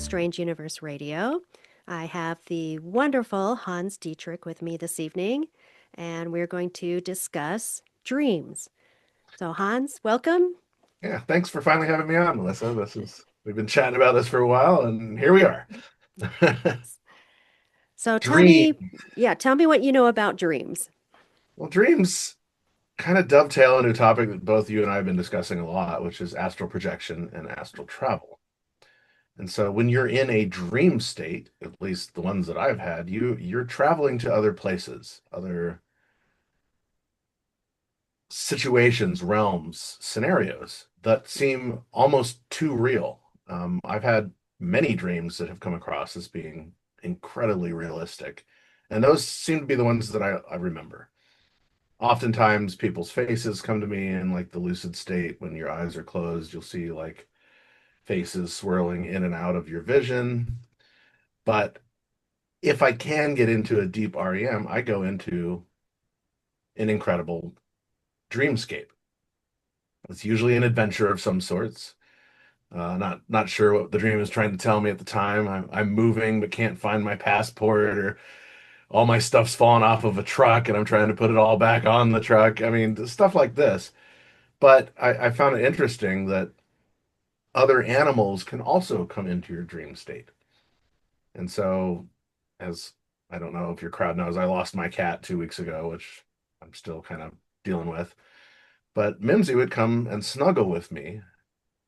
Strange Universe Radio. I have the wonderful Hans Dietrich with me this evening, and we're going to discuss dreams. So, Hans, welcome. Yeah, thanks for finally having me on, Melissa. We've been chatting about this for a while, and here we are. Yes. So, Dream. tell me what you know about dreams. Well, dreams kind of dovetail into a topic that both you and I have been discussing a lot, which is astral projection and astral travel. And so when you're in a dream state, at least the ones that I've had, you're traveling to other places, other situations, realms, scenarios that seem almost too real. I've had many dreams that have come across as being incredibly realistic, and those seem to be the ones that I remember. Oftentimes, people's faces come to me in like the lucid state. When your eyes are closed, you'll see like faces swirling in and out of your vision. But if I can get into a deep REM, I go into an incredible dreamscape. It's usually an adventure of some sorts. Not sure what the dream is trying to tell me at the time. I'm moving but can't find my passport, or all my stuff's fallen off of a truck and I'm trying to put it all back on the truck. I mean, stuff like this. But I found it interesting that other animals can also come into your dream state. And so, as I don't know if your crowd knows, I lost my cat 2 weeks ago, which I'm still kind of dealing with. But Mimsy would come and snuggle with me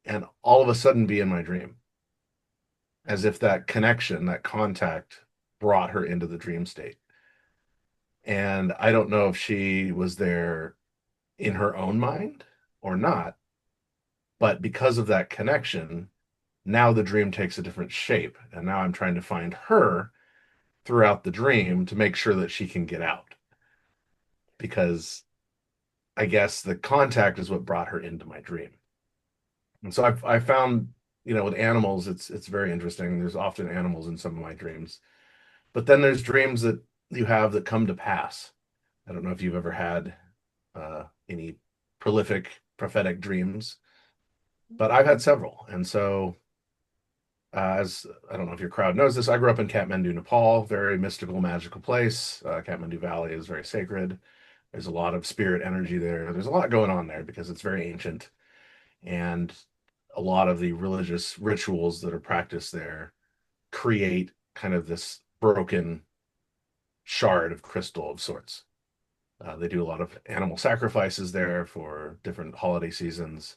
and all of a sudden be in my dream, as if that connection, that contact brought her into the dream state. And I don't know if she was there in her own mind or not, but because of that connection, now the dream takes a different shape. And now I'm trying to find her throughout the dream to make sure that she can get out. Because I guess the contact is what brought her into my dream. And so I found, with animals, it's very interesting. There's often animals in some of my dreams. But then there's dreams that you have that come to pass. I don't know if you've ever had any prolific prophetic dreams, but I've had several. And so, as I don't know if your crowd knows this, I grew up in Kathmandu, Nepal, very mystical, magical place. Kathmandu Valley is very sacred. There's a lot of spirit energy there. There's a lot going on there because it's very ancient. And a lot of the religious rituals that are practiced there create kind of this broken shard of crystal of sorts. They do a lot of animal sacrifices there for different holiday seasons.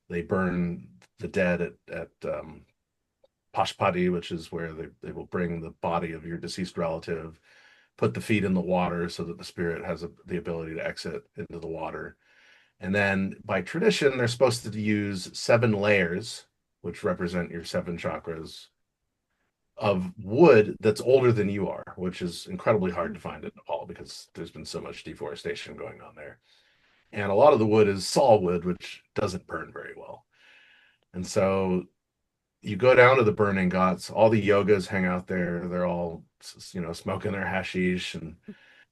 They burn the dead at Pashpati, which is where they will bring the body of your deceased relative, put the feet in the water so that the spirit has the ability to exit into the water. And then by tradition, they're supposed to use 7 layers, which represent your 7 chakras, of wood that's older than you are, which is incredibly hard to find in Nepal because there's been so much deforestation going on there. And a lot of the wood is saw wood, which doesn't burn very well. And so you go down to the burning ghats, all the yogas hang out there. They're all, smoking their hashish and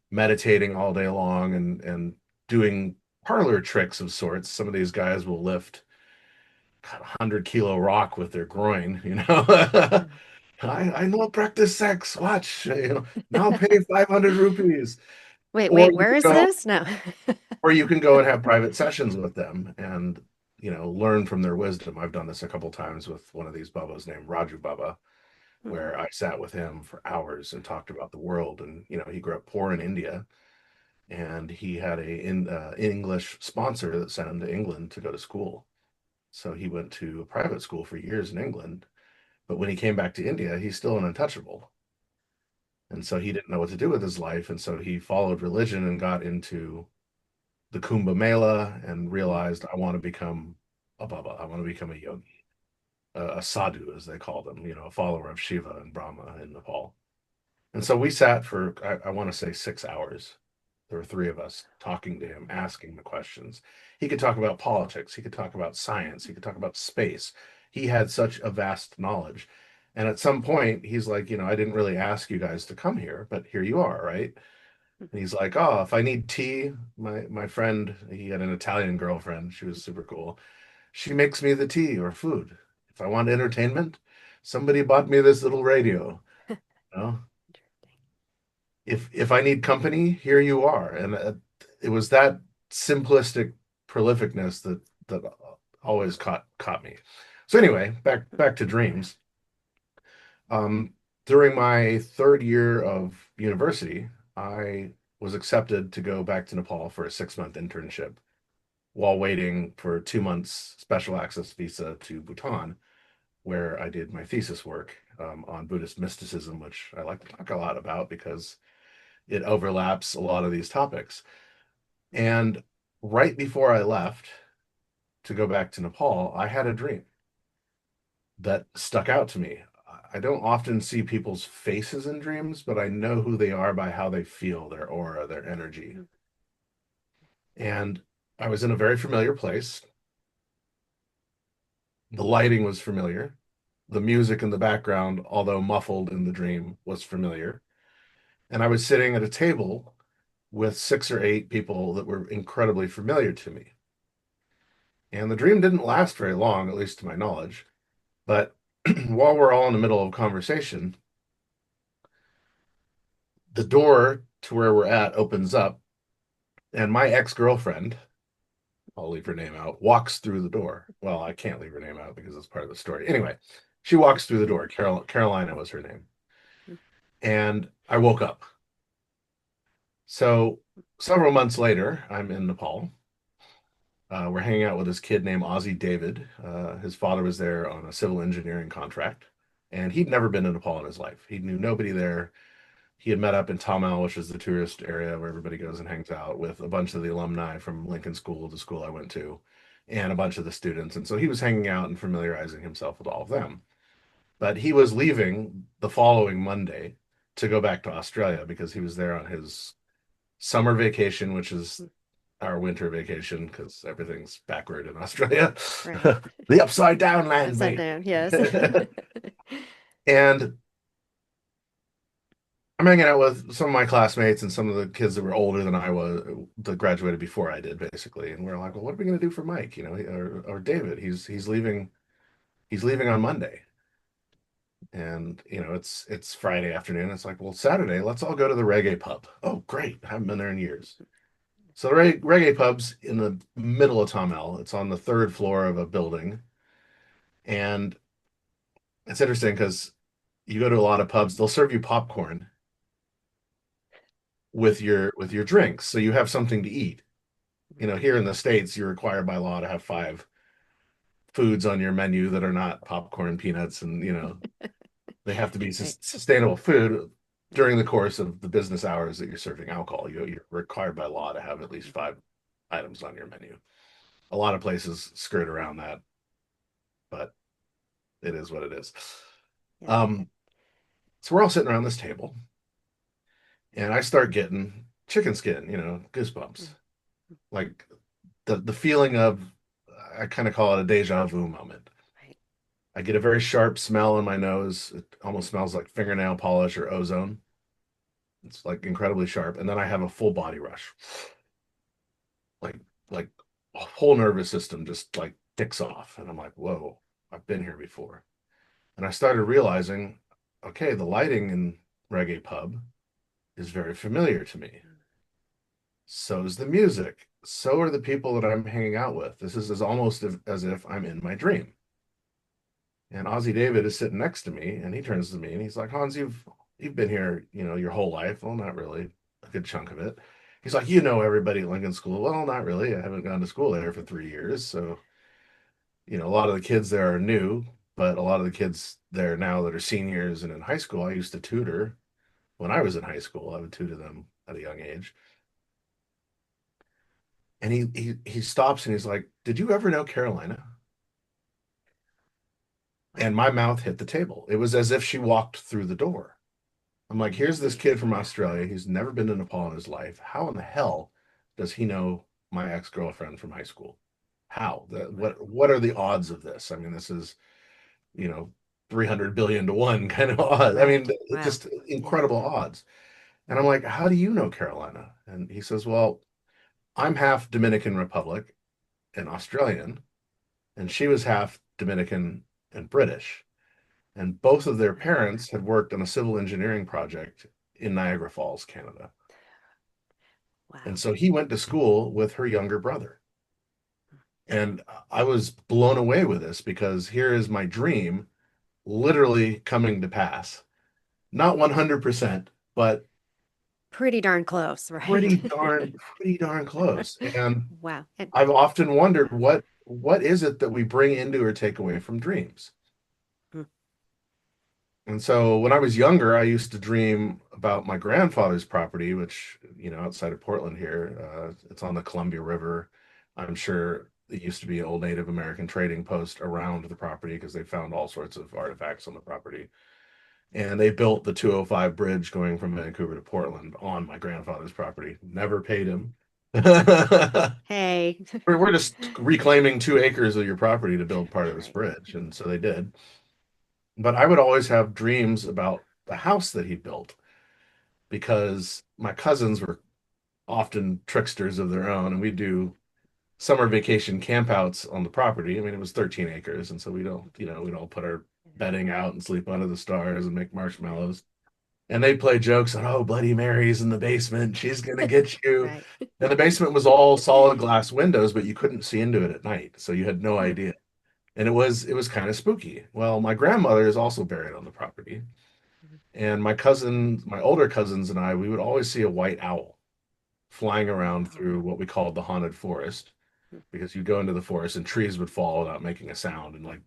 meditating all day long and doing parlor tricks of sorts. Some of these guys will lift 100-kilo rock with their groin, I know practice sex. Watch, now pay 500 rupees. Or Wait, you where can is go, this? No. or you can go and have private sessions with them and, learn from their wisdom. I've done this a couple times with one of these Babas named Raju Baba, where I sat with him for hours and talked about the world. And, he grew up poor in India and he had English sponsor that sent him to England to go to school. So he went to a private school for years in England. But when he came back to India, he's still an untouchable. And so he didn't know what to do with his life. And so he followed religion and got into the Kumbh Mela and realized, I want to become a Baba. I want to become a yogi, a sadhu, as they call them, a follower of Shiva and Brahma in Nepal. And so we sat for, I want to say, 6 hours. There were three of us talking to him, asking the questions. He could talk about politics. He could talk about science. He could talk about space. He had such a vast knowledge. And at some point, he's like, I didn't really ask you guys to come here, but here you are, right? And he's like, oh, if I need tea, my friend, he had an Italian girlfriend. She was super cool. She makes me the tea or food. If I want entertainment, Somebody bought me this little radio. You know, if I need company, here you are. And it was that simplistic prolificness that always caught me. So anyway, back to dreams. Um, During my third year of university, I was accepted to go back to Nepal for a 6-month internship while waiting for 2 months special access visa to Bhutan, where I did my thesis work on Buddhist mysticism, which I like to talk a lot about because it overlaps a lot of these topics. And right before I left to go back to Nepal, I had a dream that stuck out to me. I don't often see people's faces in dreams, but I know who they are by how they feel, their aura, their energy. And I was in a very familiar place. The lighting was familiar. The music in the background, although muffled in the dream, was familiar. And I was sitting at a table with 6 or 8 people that were incredibly familiar to me. And the dream didn't last very long, at least to my knowledge. But while we're all in the middle of a conversation, the door to where we're at opens up, and my ex-girlfriend, I'll leave her name out, walks through the door. Well, I can't leave her name out because it's part of the story. Anyway, she walks through the door. Carolina was her name. And I woke up. So several months later, I'm in Nepal. We're hanging out with this kid named Ozzy David. His father was there on a civil engineering contract, and he'd never been to Nepal in his life. He knew nobody there. He had met up in Tamil, which is the tourist area where everybody goes and hangs out, with a bunch of the alumni from Lincoln School, the school I went to, and a bunch of the students. And so he was hanging out and familiarizing himself with all of them. But he was leaving the following Monday to go back to Australia because he was there on his summer vacation, which is our winter vacation because everything's backward in Australia. Right. The upside down land, Upside mate. down, yes. And I'm hanging out with some of my classmates and some of the kids that were older than I was, that graduated before I did, basically. And we're like, well, what are we going to do for Mike? Or David? He's leaving on Monday, and it's Friday afternoon. It's like, well, Saturday, let's all go to the reggae pub. Oh, great! I haven't been there in years. So the reggae pub's in the middle of Tamil. It's on the third floor of a building, and it's interesting because you go to a lot of pubs, they'll serve you popcorn with your drinks, so you have something to eat. Here in the States, you're required by law to have 5 foods on your menu that are not popcorn, peanuts, and they have to be Right. sustainable food during the course of the business hours that you're serving alcohol. You're required by law to have at least 5 items on your menu. A lot of places skirt around that, but it is what it is. Yeah. Um, so we're all sitting around this table, and I start getting chicken skin, goosebumps, like the feeling of, I kind of call it a deja vu moment. Right. I get a very sharp smell in my nose. It almost smells like fingernail polish or ozone. It's like incredibly sharp. And then I have a full body rush. Like like a whole nervous system just like ticks off. And I'm like, whoa, I've been here before. And I started realizing, okay, the lighting in Reggae Pub is very familiar to me. So is the music. So are the people that I'm hanging out with. This is almost as if I'm in my dream. And Ozzy David is sitting next to me, and he turns to me and he's like, Hans, you've been here, your whole life. Well, not really, a good chunk of it. He's like, you know everybody at Lincoln School. Well, not really. I haven't gone to school there for 3 years. So, a lot of the kids there are new, but a lot of the kids there now that are seniors and in high school, I used to tutor when I was in high school. I would tutor them at a young age. And he stops and he's like, did you ever know Carolina? Wow. And my mouth hit the table. It was as if she walked through the door. I'm like, here's this kid from Australia. He's never been to Nepal in his life. How in the hell does he know my ex-girlfriend from high school? How? Wow. What are the odds of this? I mean, this is, you know, 300 billion to one kind of odds. I mean, Right. Wow. just Yeah. incredible odds. And I'm like, how do you know Carolina? And he says, well, I'm half Dominican Republic and Australian, and she was half Dominican and British. And both of their Ah, parents had worked on a civil engineering project in Niagara Falls, Canada. And wow. so he went to school with her younger brother. And I was blown away with this because here is my dream literally coming to pass. Not 100%, but Pretty darn close, right? pretty darn close. And Wow. And I've often wondered what is it that we bring into or take away from dreams? mm, And so when I was younger, I used to dream about my grandfather's property, which, outside of Portland here, it's on the Columbia River. I'm sure it used to be an old Native American trading post around the property because they found all sorts of artifacts on the property. And they built the 205 bridge going from Vancouver to Portland on my grandfather's property. Never paid him. hey, We're just reclaiming 2 acres of your property to build part of this right. bridge. And so they did. But I would always have dreams about the house that he built because my cousins were often tricksters of their own, and we do summer vacation campouts on the property. I mean, it was 13 acres, and so we'd all put our bedding out and sleep under the stars and make Right. marshmallows. And they'd play jokes on, oh, Bloody Mary's in the basement. She's gonna get you. Right. And the basement was all solid glass windows, but you couldn't see into it at night, so you had no Hmm. idea. And it was kind of spooky. Well, my grandmother is also buried on the property. And my older cousins and I, we would always see a white owl flying around Oh. through what we called the haunted forest because you'd go into the forest and trees would fall without making a sound and like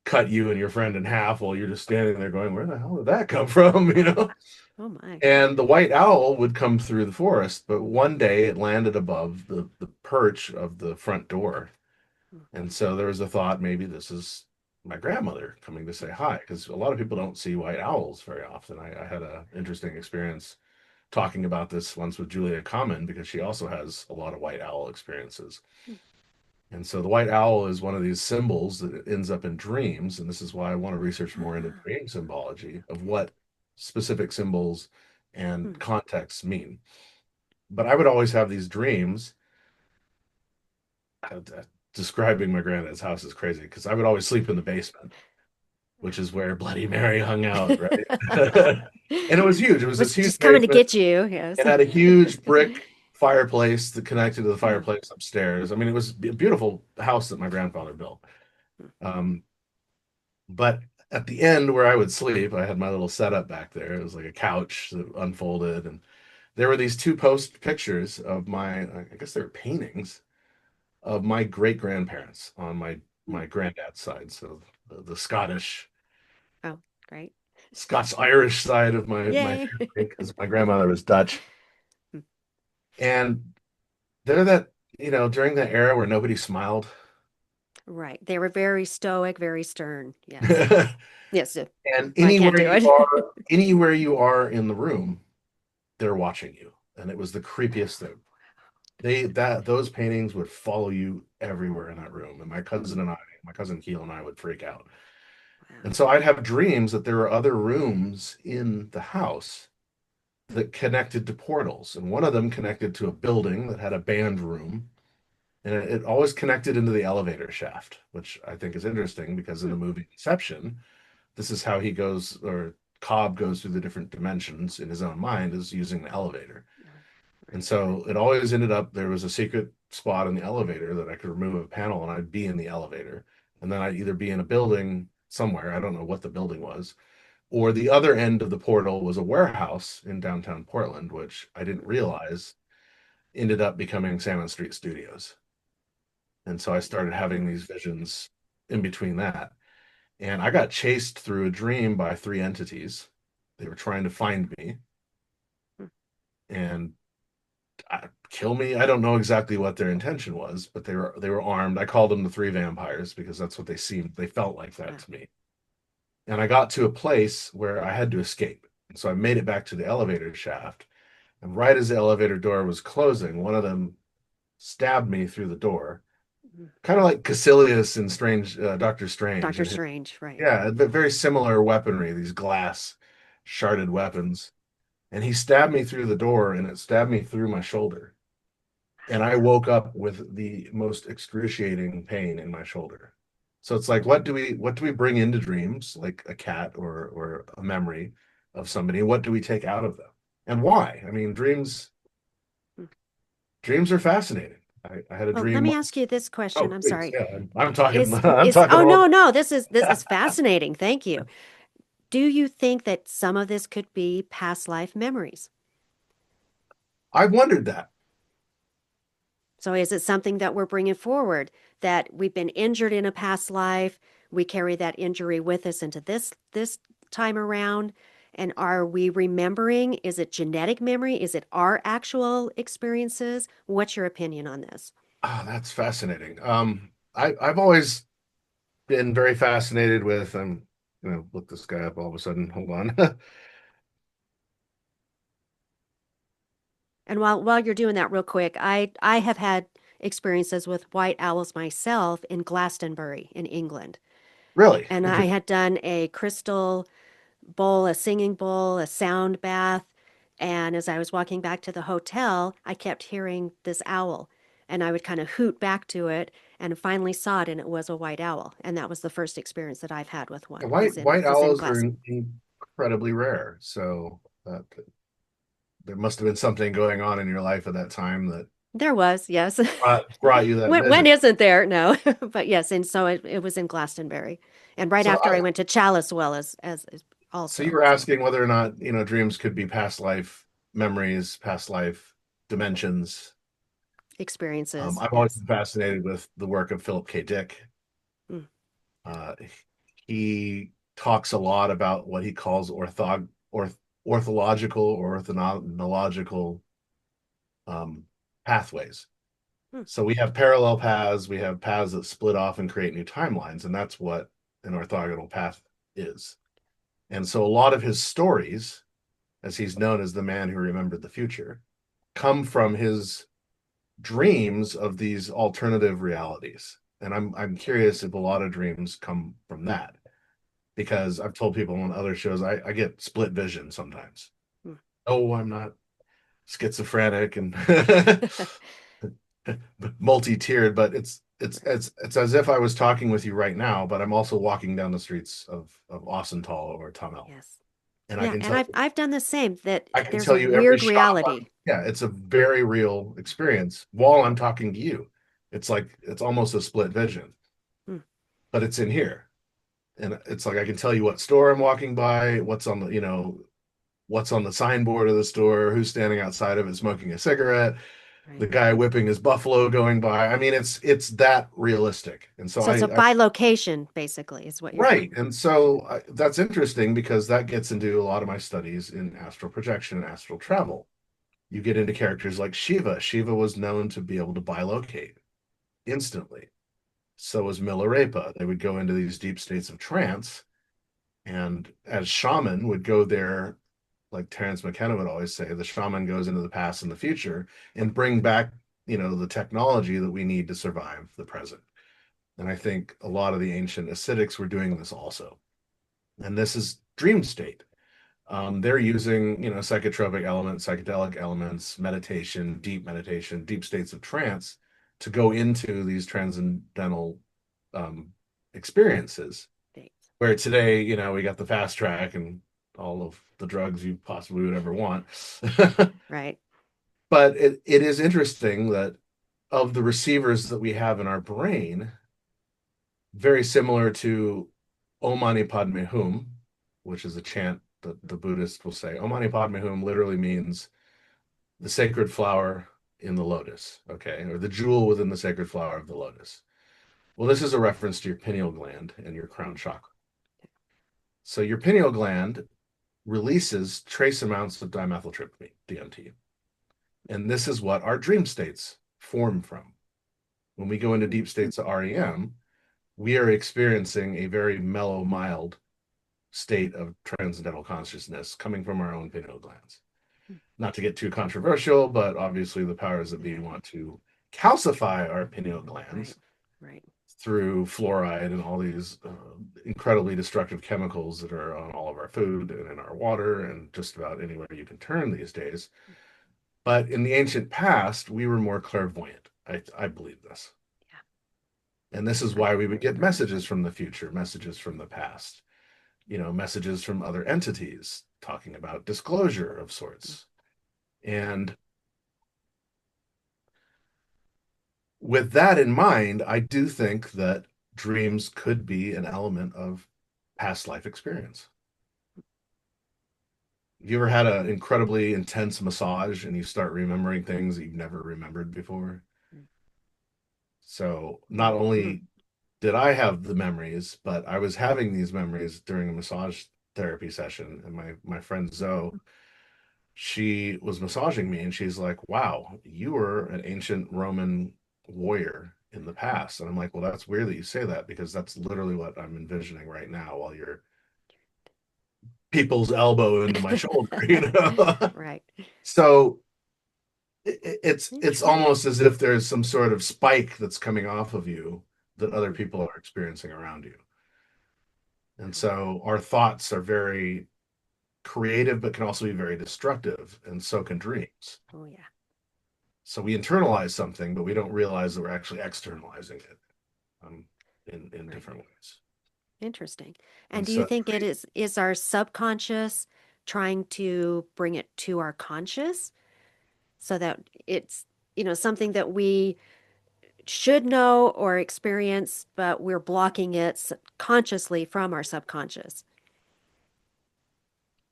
cut you and your friend in half while you're just standing there going, where the hell did that come from? Oh my. And the white owl would come through the forest, but one day it landed above the perch of the front door. And so there was a thought maybe this is my grandmother coming to say hi because a lot of people don't see white owls very often. I had an interesting experience talking about this once with Julia Common because she also has a lot of white owl experiences. And so the white owl is one of these symbols that ends up in dreams. And this is why I want to research more into Ah. dream symbology of what specific symbols and Hmm. contexts mean. But I would always have these dreams. Describing my granddad's house is crazy because I would always sleep in the basement, which is where Bloody Mary hung out, right? And it was huge. It was this Was huge just coming to basement. get you. Yes. It had a huge brick fireplace that connected to the Hmm. fireplace upstairs. I mean, it was a beautiful house that my grandfather built. Um, but at the end where I would sleep, I had my little setup back there. It was like a couch that unfolded, and there were these two post pictures of I guess they were paintings of my great grandparents on my granddad's side. So the Oh, great. Scots Irish side of my Yay. family because my grandmother was Dutch, and they're during that era where nobody smiled. Right. They were very stoic, very stern. Yes. And Yes. I can't anywhere do you it. are, anywhere you are in the room, they're watching you. And it was the creepiest thing. Those paintings would follow you everywhere in that room. And my cousin Keel and I would freak out. Wow. And so I'd have dreams that there were other rooms in the house that connected to portals. And one of them connected to a building that had a band room. And it always connected into the elevator shaft, which I think is interesting because in Hmm. the movie Inception, this is how he goes, or Cobb goes through the different dimensions in his own mind, is using the elevator. And Right. so it always ended up there was a secret spot in the elevator that I could remove a panel and I'd be in the elevator. And then I'd either be in a building somewhere, I don't know what the building was, or the other end of the portal was a warehouse in downtown Portland, which I didn't realize ended up becoming Salmon Street Studios. And so I started having these visions in between that. And I got chased through a dream by three entities. They were trying to find me and kill me. I don't know exactly what their intention was, but they were armed. I called them the three vampires because that's what they felt like that Wow. to me. And I got to a place where I had to escape. And so I made it back to the elevator shaft. And right as the elevator door was closing, one of them stabbed me through the door, kind of like Caecilius in Strange Doctor Strange. Doctor And Strange. Right. yeah, but very similar weaponry, these glass sharded weapons. And he stabbed me through the door and it stabbed me through my shoulder. And I woke up with the most excruciating pain in my shoulder. So it's like, what do we bring into dreams, like a cat or a memory of somebody? What do we take out of them, and why? I mean, Hmm. dreams are fascinating. I had a Well, let dream me once. ask you this question. Oh, I'm please, sorry. yeah, I'm talking. Is I'm is talking oh all. no, no, this is fascinating. Thank you. Do you think that some of this could be past life memories? I've wondered that. So is it something that we're bringing forward that we've been injured in a past life, we carry that injury with us into this time around, and are we remembering? Is it genetic memory? Is it our actual experiences? What's your opinion on this? Oh, that's fascinating. I've always been very fascinated with. I'm gonna look this guy up all of a sudden. Hold on. And while you're doing that real quick, I have had experiences with white owls myself in Glastonbury in England. Really And I interesting. had done a crystal bowl, a singing bowl, a sound bath. And as I was walking back to the hotel, I kept hearing this owl. And I would kind of hoot back to it and finally saw it, and it was a white owl. And that was the first experience that I've had with one White white was in owls are glass. incredibly rare. So there must have been something going on in your life at that time that There was, yes. brought you that When vision. isn't there? No. But yes, and so it was in Glastonbury. And right So after I went to Chalice Well as so you also. were So asking whether or not, dreams could be past life memories, past life dimensions. experiences, I've always yes. been fascinated with the work of Philip K. Dick. Mm, Uh, he talks a lot about what he calls orthological or orthonological um, pathways. mm, So we have parallel paths, we have paths that split off and create new timelines, and that's what an orthogonal path is. And so a lot of his stories, as he's known as the man who remembered the future, come from his dreams of these alternative realities. And I'm curious if a lot of dreams come from that, because I've told people on other shows I get split vision sometimes. mm. Oh, I'm not schizophrenic and multi-tiered, but Right. it's as if I was talking with you right now, but I'm also walking down the streets of Aussental or Tunnel, Yes. and I Yeah, can and tell I've done the same, that I can there's a tell you every weird shop. reality. Yeah, it's a very real experience while I'm talking to you. It's like it's almost a split vision, Mm, but it's in here, and it's like I can tell you what store I'm walking by, what's on the signboard of the store, who's standing outside of it smoking a cigarette, the right. guy whipping his buffalo going by. I mean, it's that realistic. And so So it's a I bilocation, basically, is what you're right. saying. And so that's interesting because that gets into a lot of my studies in astral projection and astral travel. You get into characters like Shiva. Shiva was known to be able to bilocate instantly. So was Milarepa. They would go into these deep states of trance, and as shaman would go there, like Terence McKenna would always say, the shaman goes into the past and the future and bring back, the technology that we need to survive the present. And I think a lot of the ancient ascetics were doing this also. And this is dream state. They're using, psychotropic elements, psychedelic elements, meditation, deep states of trance to go into these transcendental um, experiences. Thanks. Where today, we got the fast track and all of the drugs you possibly would ever want. Right. But it is interesting that of the receivers that we have in our brain, very similar to Om Mani Padme Hum, which is a chant that the Buddhists will say. Om Mani Padme Hum literally means the sacred flower in the lotus, okay, or the jewel within the sacred flower of the lotus. Well, this is a reference to your pineal gland and your crown Mm, chakra. So your pineal gland releases trace amounts of dimethyltryptamine, DMT. And this is what our dream states form from. When we go into mm, deep states of REM, we are experiencing a very mellow, mild state of transcendental consciousness coming from our own pineal glands. mm. Not to get too controversial, but obviously the powers that be Yeah. want to calcify our pineal Right. glands Right. through fluoride and all these incredibly destructive chemicals that are on all of our food and in our water and just about anywhere you can turn these days. But in the ancient past, we were more clairvoyant. I believe this. Yeah. And this is I why we would get remember. messages from the future, messages from the past, messages from other entities talking about disclosure of sorts. And with that in mind, I do think that dreams could be an element of past life experience. You ever had an incredibly intense massage and you start remembering things that you've never remembered before? So not Mm-hmm. only did I have the memories, but I was having these memories during a massage therapy session. And my friend Zoe, she was massaging me and she's like, "Wow, you were an ancient Roman warrior in the past." And I'm like, "Well, that's weird that you say that because that's literally what I'm envisioning right now while you're people's elbow into my shoulder." Right. So it's Interesting. almost as if there's some sort of spike that's coming off of you that other Mm-hmm. people are experiencing around you. And Oh, so our thoughts are very creative, but can also be very destructive, and so can dreams. oh yeah. So we internalize something, but we don't realize that we're actually externalizing it um, in Right. different ways. Interesting. And And do you so think it is our subconscious trying to bring it to our conscious so that it's, something that we should know or experience, but we're blocking it consciously from our subconscious?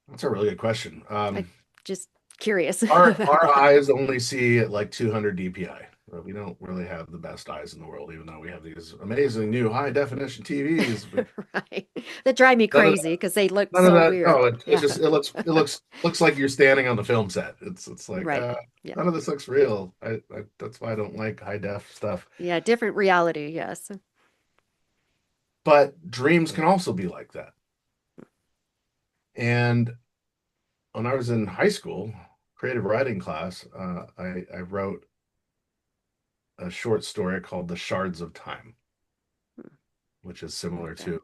that's a really good question. I just curious Our about that. eyes only see at like 200 dpi. But we don't really have the best eyes in the world, even though we have these amazing new high definition TVs. But Right. That drive me none of crazy because they look none of so that. weird. Oh, it Yeah. just it looks like you're standing on the film set. It's like Right. Yeah. none of this looks real. That's why I don't like high def stuff. Yeah. Different reality. Yes. But dreams can also be like that. And when I was in high school, creative writing class, I wrote a short story called "The Shards of Time," Hmm, which is I like similar that. to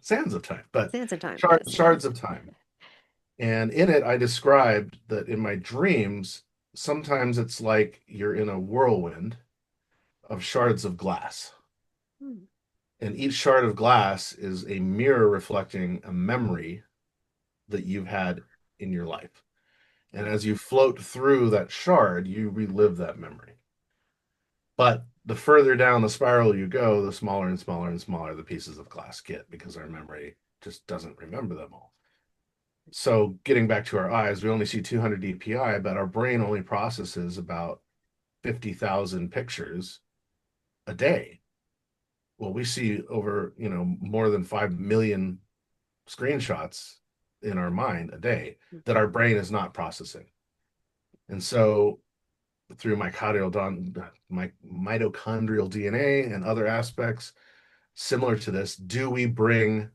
Sands of Time, but Sands of time. Yes. shards of time. And in it, I described that in my dreams, sometimes it's like you're in a whirlwind of shards of glass. Hmm, And each shard of glass is a mirror reflecting a memory that you've had in your life. And hmm, as you float through that shard, you relive that memory. But the further down the spiral you go, the smaller and smaller and smaller the pieces of glass get because our memory just doesn't remember them all. So, getting back to our eyes, we only see 200 dpi, but our brain only processes about 50,000 pictures a day. Well, we see over, more than 5 million screenshots in our mind a day hmm, that our brain is not processing. And so, through my mitochondrial DNA and other aspects similar to this, do we bring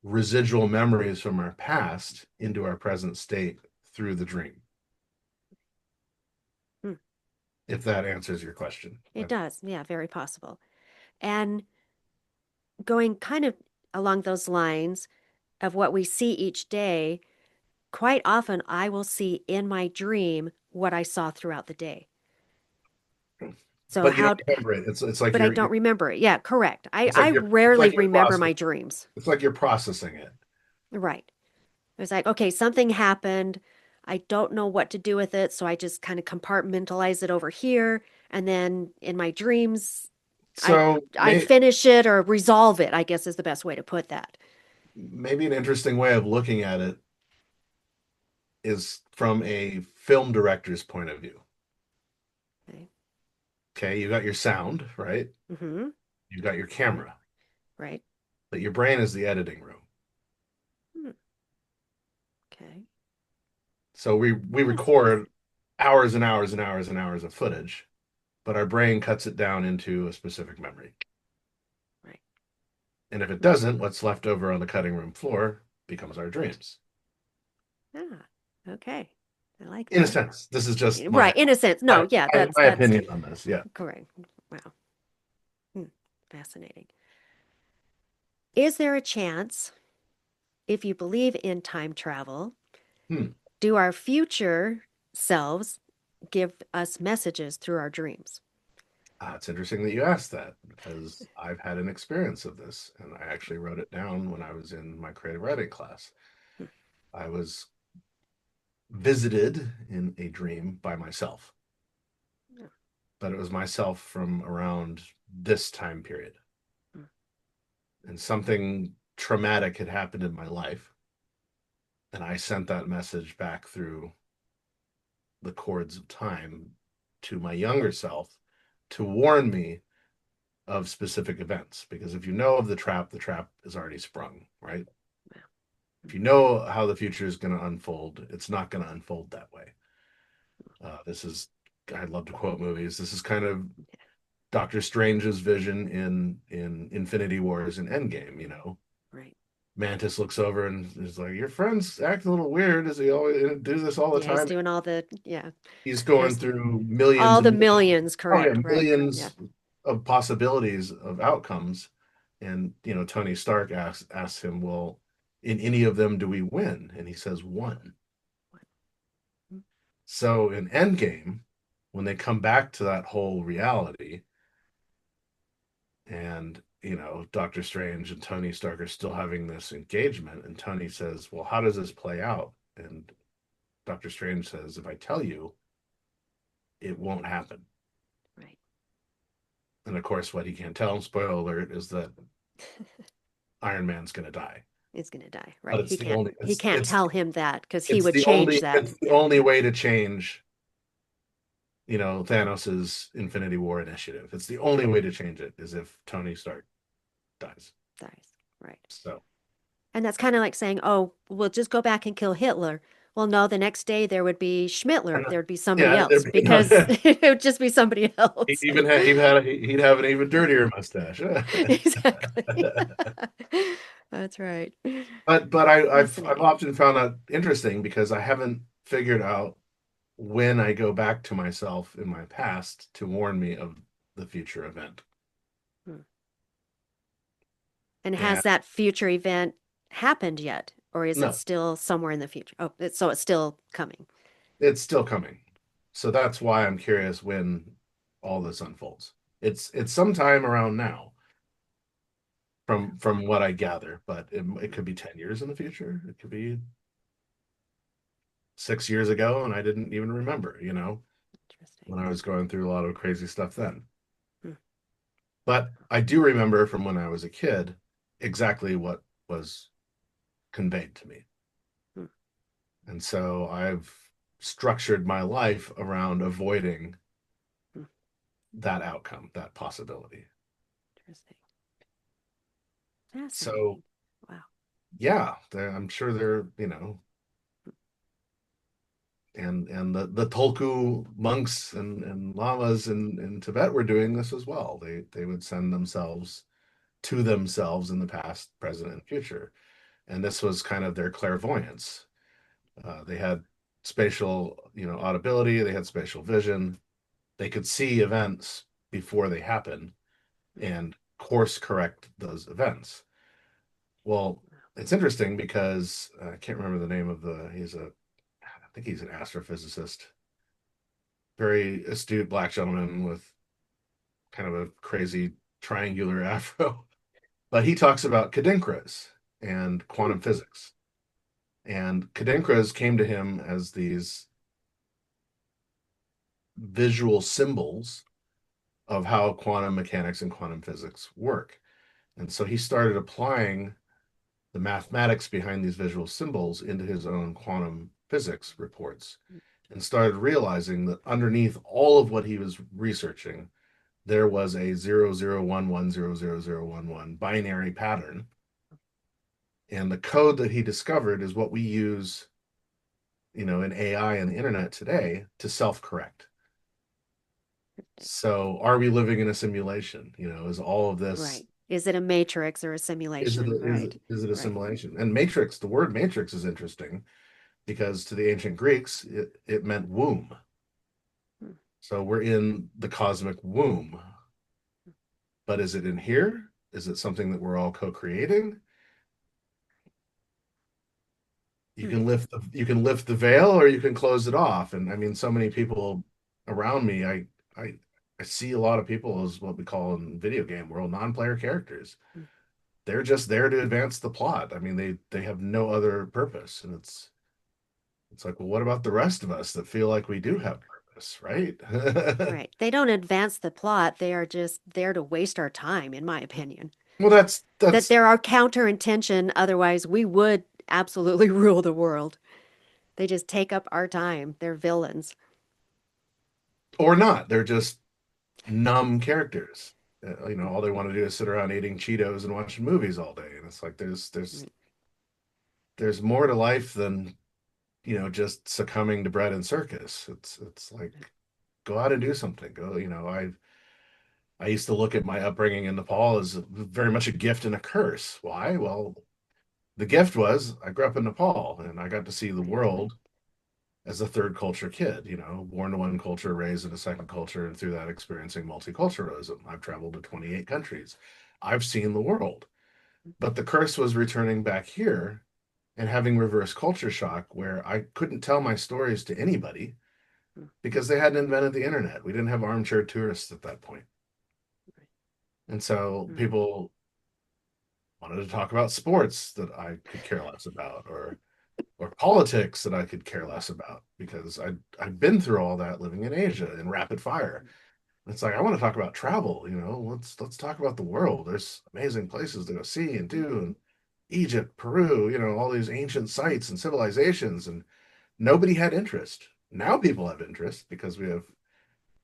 residual memories from our past into our present state through the dream? hmm. If that answers your question. It does. Yeah. Very possible. And going kind of along those lines of what we see each day, quite often I will see in my dream what I saw throughout the day. So But you how, don't remember it. It's like but I you're don't remember it. Yeah, correct. I, it's like I you're it's rarely like you're remember process my dreams. it's like you're processing it. Right. It's like, okay, something happened. I don't know what to do with it. So I just kind of compartmentalize it over here. And then in my dreams, I So I finish it or resolve it, I guess is the best way to put that. maybe an interesting way of looking at it is from a film director's point of view. Okay. Okay, you got your sound, right? Mm-hmm. You've got your Right. camera, Right. but your brain is the editing room. Hmm. Okay. So we Huh. record hours and hours and hours and hours of footage, but our brain cuts it down into a specific memory. Right. And if it Hmm. doesn't, what's left over on the cutting room floor becomes our dreams. Ah, okay. I like In a that. sense, this is just Right. In a sense. No, my, yeah, my, that's my that's opinion on this. Yeah. correct. Wow. Hmm. Fascinating. Is there a chance, if you believe in time travel, Hmm. do our future selves give us messages through our dreams? It's interesting that you asked that because I've had an experience of this, and I actually wrote it down when I was in my creative writing class. Hmm. I was visited in a dream by myself, Yeah. but it was myself from around this time period. Hmm. And something traumatic had happened in my life, and I sent that message back through the chords of time to my younger self to warn me of specific events. Because if you know of the trap is already sprung, right? Yeah. If you know how the future is going to unfold, it's not going to unfold that way. This is, I love to quote movies. This is kind of Doctor Strange's vision in Infinity Wars and Endgame. You know, Right. Mantis looks over and is like, "Your friends act a little weird. Does he always do this all the Yeah, he's time?" doing all the, yeah. He's going There's through millions all the and millions. millions, Oh yeah, correct, right. Yeah. millions of possibilities of outcomes. And Tony Stark asks him, "Well, in any of them do we win?" And he says, "One." So in Endgame, when they come back to that whole reality, and Doctor Strange and Tony Stark are still having this engagement, and Tony says, "Well, how does this play out?" And Doctor Strange says, "If I tell you, it won't happen." Right. And of course, what he can't tell him, spoiler alert, is that Iron Man's going to die. He's gonna die, But right. it's He the can't only he can't tell him that because he would change that. it's the Yeah. only way to change, Thanos's Infinity War initiative. It's the only way to change it is if Tony Stark dies. Dies. Right. So, And that's kind of like saying, oh, we'll just go back and kill Hitler. Well, no, the next day there would be and Schmittler. There would be somebody yeah, else because it would just be somebody else. he'd have an even dirtier mustache. Exactly. That's right. But I've Fascinating. often found that interesting because I haven't figured out when I go back to myself in my past to warn me of the future event. Hmm. And And has that future event happened yet? Or is it no, still somewhere in the future? Oh, so it's still coming. it's still coming. So that's why I'm curious when all this unfolds. It's sometime around now from what I gather, but it Hmm. could be 10 years in the future. It could be 6 years ago, and I didn't even remember, Interesting. when I was going through a lot of crazy stuff then. Hmm. But I do remember from when I was a kid exactly what was conveyed to me. Hmm. And so I've structured my life around avoiding Hmm. that outcome, that possibility. Interesting. So Fascinating. Wow. yeah, I'm sure they're, and the Tulku monks and lamas in Tibet were doing this as well. They would send themselves to themselves in the past, present, and future. And this was kind of their clairvoyance. They had spatial, audibility, they had spatial vision, they could see events before they happen and course correct those events. Well, it's interesting because I can't remember the name of I think he's an astrophysicist, very astute black gentleman with kind of a crazy triangular afro. But he talks about kadinkras and Hmm. quantum physics. And kadinkras came to him as these visual symbols of how quantum mechanics and quantum physics work. And so he started applying the mathematics behind these visual symbols into his own quantum physics reports and started realizing that underneath all of what he was researching, there was a 0011000011 binary pattern. And the code that he discovered is what we use, in AI and the internet today to self-correct. So are we living in a simulation? Is all of this Right. Is it a matrix or a is it simulation? a, Right. is it a Right. simulation? And matrix, the word matrix is interesting because to the ancient Greeks, it meant womb. Hmm. So we're in the cosmic womb. But is it in here? Is it something that we're all co-creating? Hmm. You can lift the veil or you can close it off. And I mean, so many people around me, I I see a lot of people as what we call in video game world non-player characters. Mm. They're just there to advance the plot. I mean, they have no other purpose, and it's like, well, what about the rest of us that feel like we do Right. have purpose, right? Right. They don't advance the plot. They are just there to waste our time, in my opinion. Well, That that's there are counter intention, otherwise we would absolutely rule the world. They just take up our time. They're villains. or not. They're just numb characters. All they want to do is sit around eating Cheetos and watching movies all day, and it's like there's more to life than just succumbing to bread and circus. It's like go out and do something. Go, I used to look at my upbringing in Nepal as very much a gift and a curse. Why? Well, the gift was I grew up in Nepal and I got to see the Right. world as a third culture kid, born to one culture, raised in a second culture, and through that experiencing multiculturalism. I've traveled to 28 countries. I've seen the world. But the curse was returning back here and having reverse culture shock where I couldn't tell my stories to anybody Mm. because they hadn't invented the internet. We didn't have armchair tourists at that point. And so Mm. people wanted to talk about sports that I could care less about or politics that I could care less about because I'd been through all that living in Asia in rapid fire. It's like I want to talk about travel, let's talk about the world. There's amazing places to go see and do and Egypt, Peru, all these ancient sites and civilizations and nobody had interest. Now people have interest because we have,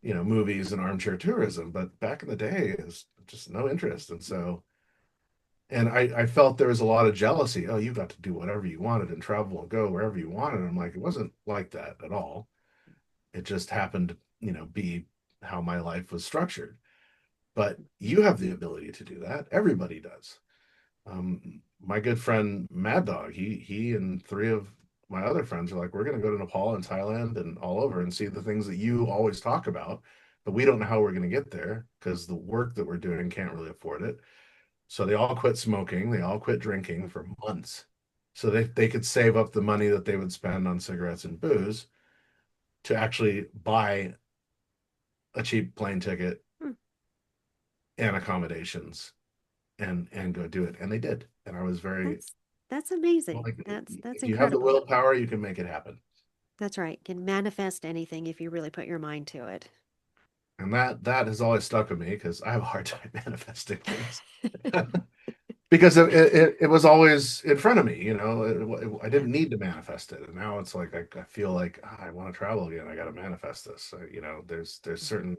movies and armchair tourism, but back in the day it was just no interest. And I felt there was a lot of jealousy. Oh, you got to do whatever you wanted and travel and go wherever you wanted. I'm like, it wasn't like that at all. It just happened to, be how my life was structured. But you have the ability to do that. Everybody does. My good friend Mad Dog, he and three of my other friends are like, we're going to go to Nepal and Thailand and all over and see the things that you always talk about, but we don't know how we're going to get there because the work that we're doing can't really afford it. So they all quit smoking, they all quit drinking for months. So they could save up the money that they would spend on cigarettes and booze to actually buy a cheap plane ticket Mm. and accommodations and go do it. And they did. And I was very That's that's amazing. like, That's if you have the incredible. willpower, you can make it happen. That's right. Can manifest anything if you really put your mind to it. And that has always stuck with me because I have a hard time manifesting things. Because it was always in front of me, I Yeah. didn't need to manifest it. And now it's like I feel like I want to travel again. I got to manifest this. There's Mm. certain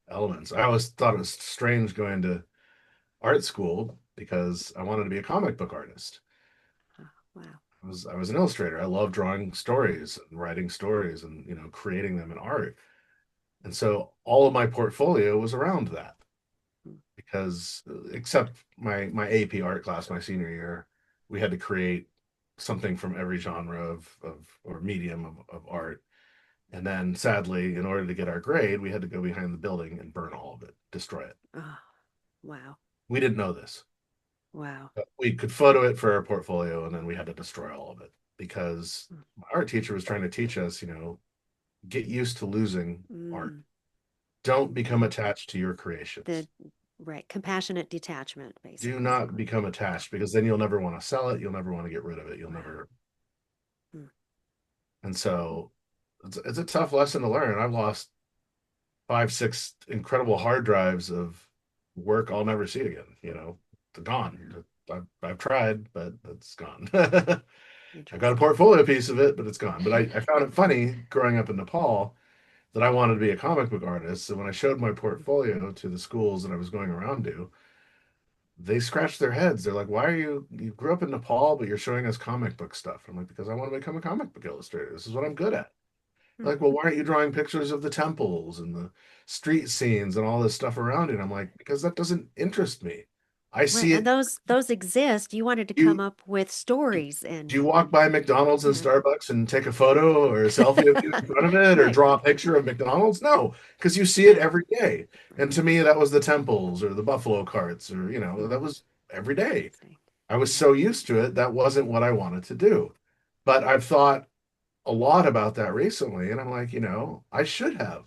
elements. I always thought it was strange going to art school because I wanted to be a comic book artist. Oh, wow. I was an illustrator. I love drawing stories and writing stories and creating them in art. And so all of my portfolio was around that Mm. because except my AP art class my senior year, we had to create something from every genre of or medium of art. And then sadly, in order to get our grade, we had to go behind the building and burn all of it, destroy it. Oh, wow. We didn't know this. Wow. We could photo it for our portfolio and then we had to destroy all of it because Mm. my art teacher was trying to teach us, get used to losing art. Mm. Don't become Right. attached to your creations. The right. Compassionate detachment, Do basically, is the not word. become Yeah. attached because then you'll never want to sell it. You'll never want to get rid of it. You'll Wow. never. Mm. And Mm. so it's a tough lesson to learn. I've lost 5, 6 incredible hard drives of work I'll never see again. They're Wow. gone. I've tried, but it's gone. I've got a Interesting. portfolio piece of it, but it's gone. But I found it funny growing up in Nepal that I wanted to be a comic book artist. So when I showed my portfolio to the schools that I was going around to, they scratched their heads. They're like, "Why are you grew up in Nepal, but you're showing us comic book stuff?" I'm like, "Because I want to become a comic book illustrator. This is what I'm good at." Mm. They're like, "Well, why aren't you drawing pictures of the temples and the street scenes and all this stuff around it?" I'm like, "Because that doesn't interest me. I Right. see And it. those exist. You wanted to come You up with stories do and you walk by McDonald's and yeah. Starbucks and take a photo or a selfie of you in front of it or Right. draw a picture of McDonald's? No, because you see it Right. every day. And to me, that was the temples or the buffalo carts or Mm. that was every day. Interesting. I was Yeah. so used to it, that wasn't what I wanted to do. But I've thought a lot about that recently, and I'm like, I should have.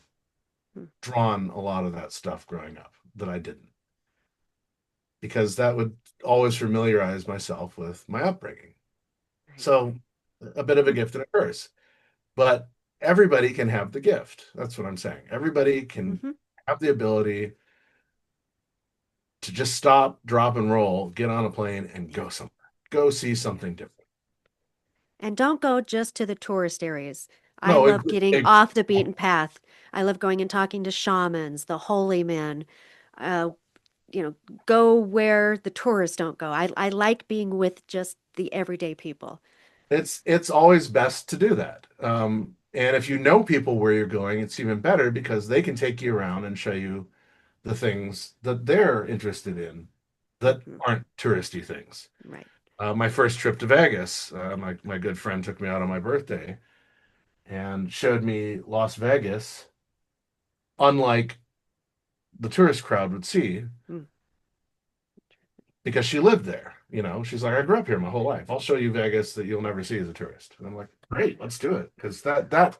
Hmm. drawn a lot of that stuff growing up that I didn't, because that would always familiarize myself with my upbringing. Right. So a bit of a Hmm. gift and a curse. But everybody can have the gift. That's what I'm saying. Everybody can Hmm. have the ability to just stop, drop, and roll, get on a plane, and Yeah. go somewhere. Go see Yeah. something different. And don't go just to the tourist areas. I No, love getting off the beaten path. I love going and talking to shamans, the holy men. Uh, you know, go where the tourists don't go. I like being with just the everyday people. it's always best to do that. And if you know people where you're going, it's even better because they can take you around and show you the things that they're interested in that Hmm. aren't touristy things. Right. My first trip to Vegas, my good friend took me out on my birthday and showed me Las Vegas, unlike the tourist crowd would see, Mm. because she lived there. You know, she's like, I grew up here my whole life. I'll show you Vegas that you'll never see as a tourist. And I'm like, great, let's do it. Because that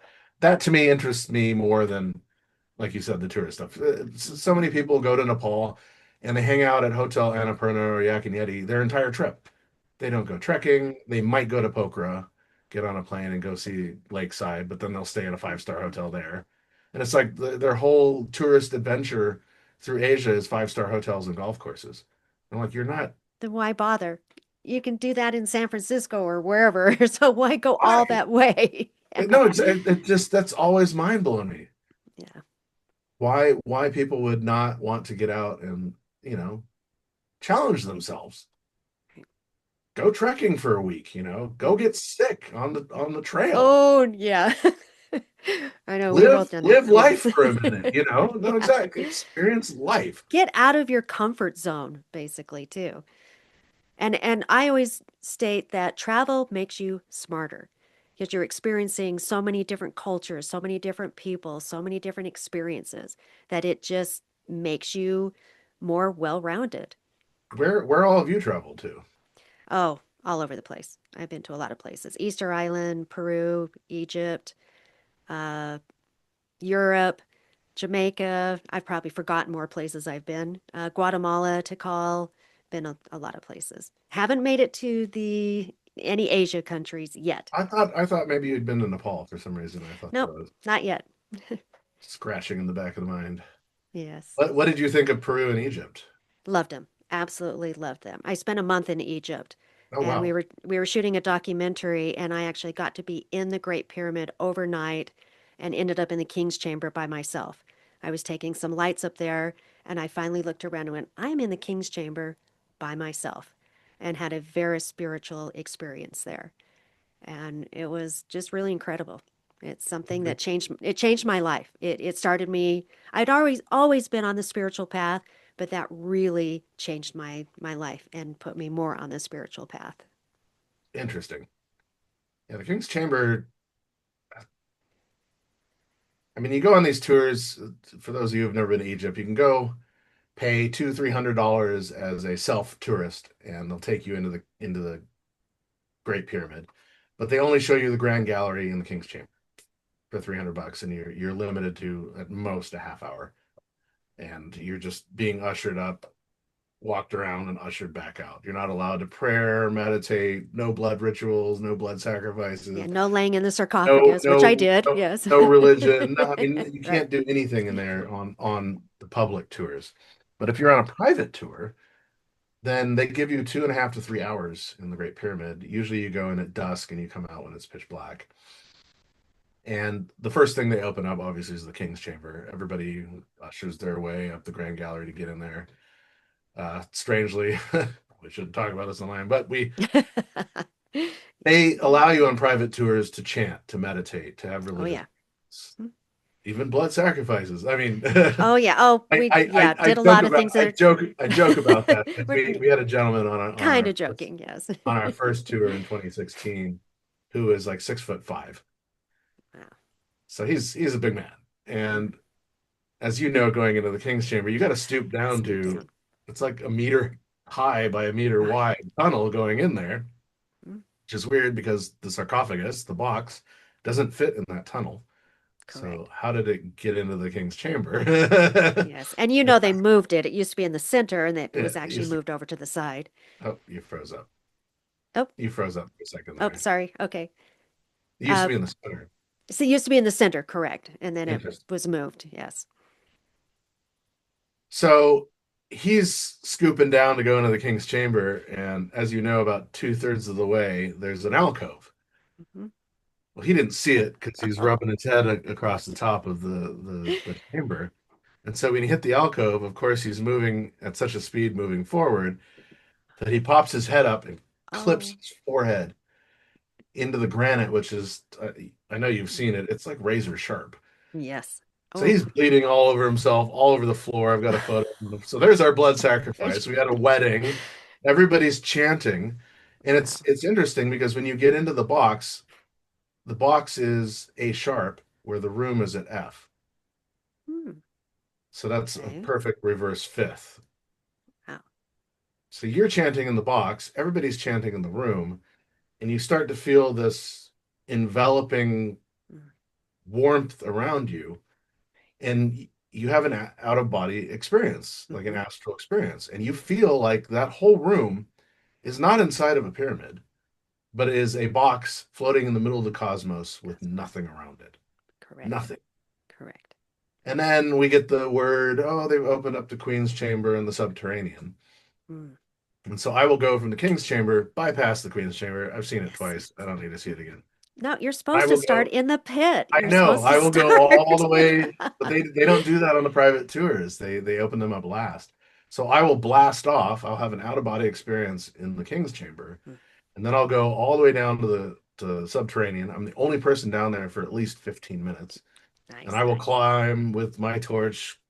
to me interests me more than, like you said, the tourist stuff. So many people go to Nepal and they hang out at Hotel Annapurna or Yak and Yeti their entire trip. They don't go trekking. They might go to Pokhara, get on a plane and go see Lakeside, but then they'll stay in a five-star hotel there. And it's like their whole tourist adventure through Asia is five-star hotels and golf courses. I'm like, you're not. Then why bother? You can do that in San Francisco or wherever. So why go all Why? that way? Yeah. No, it just that's always mind blowing me. Yeah. Why people would not want to get out and, challenge themselves. Go trekking for a week, go get sick on the trail. Oh, yeah. I know we've Live both done that. live life Yes. for a minute. No, Yeah. exactly. Experience life. Get out of your comfort zone, basically, too. And I always state that travel makes you smarter because you're experiencing so many different cultures, so many different people, so many different experiences that it just makes you more well-rounded. Where all have you traveled to? Oh, all over the place. I've been to a lot of places. Easter Island, Peru, Egypt, uh, Europe, Jamaica. I've probably forgotten more places I've been. Guatemala, Tikal, been a lot of places. Haven't made it to the any Asia countries yet. I thought maybe you'd been to Nepal for some reason. I thought that Nope, was not yet. scratching in the back of the mind. Yes. What did you think of Peru and Egypt? Loved them. Absolutely loved them. I spent a month in Egypt Oh and we wow. were we were shooting a documentary and I actually got to be in the Great Pyramid overnight and ended up in the King's Chamber by myself. I was taking some lights up there and I finally looked around and went, I'm in the King's Chamber by myself and had a very spiritual experience there. And it was just really incredible. It's something that changed my life. It started me. I'd always been on the spiritual path, but that really changed my life and put me more on the spiritual path. Interesting. Yeah, the King's Chamber. I mean, you go on these tours. For those of you who've never been to Egypt, you can go pay $200-300 as a self tourist, and they'll take you into the Great Pyramid. But they only show you the Grand Gallery and the King's Chamber for $300, and you're limited to at most a half hour, and you're just being ushered up, walked around, and ushered back out. You're not allowed to prayer, meditate, no blood rituals, no blood Yeah, sacrifices, no laying in the no sarcophagus, which I no did. no, Yes. no religion. No, I mean, you Right. can't do anything in there on the public tours. But if you're on a private tour, then they give you 2.5 to 3 hours in the Great Pyramid. Usually you go in at dusk and you come out when it's pitch black. And the first thing they open up, obviously, is the King's Chamber. Everybody ushers their way up the Grand Gallery to get in there. Strangely, we shouldn't talk about this online, but they allow you on private tours to chant, to meditate, to have Oh religious, yeah. even blood sacrifices. I mean, Oh yeah. Oh, I, we I, I, yeah I did a joke lot of about things I that joke I joke about are that. we're We had a gentleman kind of joking. Yes. on our first tour in 2016 who is like 6'5". Wow. So he's a big man. Mm. And as you know, going into the King's Chamber, you got to stoop down Snoop to, down. it's like a meter high by a meter Oh yeah. wide tunnel going in there, Mm. which is weird because the sarcophagus, the box, doesn't fit in that tunnel. So Correct. how did it get into the king's chamber? Yes. And you know they moved it. It used to be in the center and it was It actually used to, moved over to the side. oh, you froze up. Oh, You froze up for a second oh, there. sorry. Okay. It used to Uh, be in the center. so it used to be in the center, correct. And then it Interesting. was moved. Yes. So he's scooping down to go into the king's chamber, and as you know, about two-thirds of the way, there's an alcove. Hmm. Well, he didn't see it because he's Oh, rubbing his head across the top of the chamber. And so when he hit the alcove, of course, he's moving at such a speed moving forward that he pops his head up and clips oh, his forehead into the granite, which is, I know you've seen it, it's like razor sharp. yes. So Oh, he's bleeding all over himself, all over the floor. I've got a photo. So there's our blood there's, sacrifice. We had a wedding. Everybody's chanting. And wow. it's interesting because when you get into the box is A sharp, where the room is at F. Hmm. So that's a Okay. perfect reverse fifth. Wow. So you're chanting in the box, everybody's chanting in the room, and you start to feel this enveloping Mm. warmth around you, and you have an out of body experience, like an Mm-hmm. astral experience, and you feel like that whole room is not inside of a pyramid, but is a box floating in the middle of the cosmos with Cosmos. nothing around it. Correct. Nothing. Correct. And then we get the word, oh, they've opened up the Queen's Chamber in the subterranean. Mm. And so I will go from the King's Chamber, bypass the Queen's Chamber. I've seen it Yes. twice. I don't need to see it again. No, you're I supposed to will start go, in the pit. I You're know, supposed to I will go all start. the way, but they don't do that on the private tours. They open them up last. So I will blast off. I'll have an out of body experience in the King's Chamber, Mm. and then I'll go all the way down to the subterranean. I'm the only person down there for at least 15 minutes, and Nice. I will climb with my torch,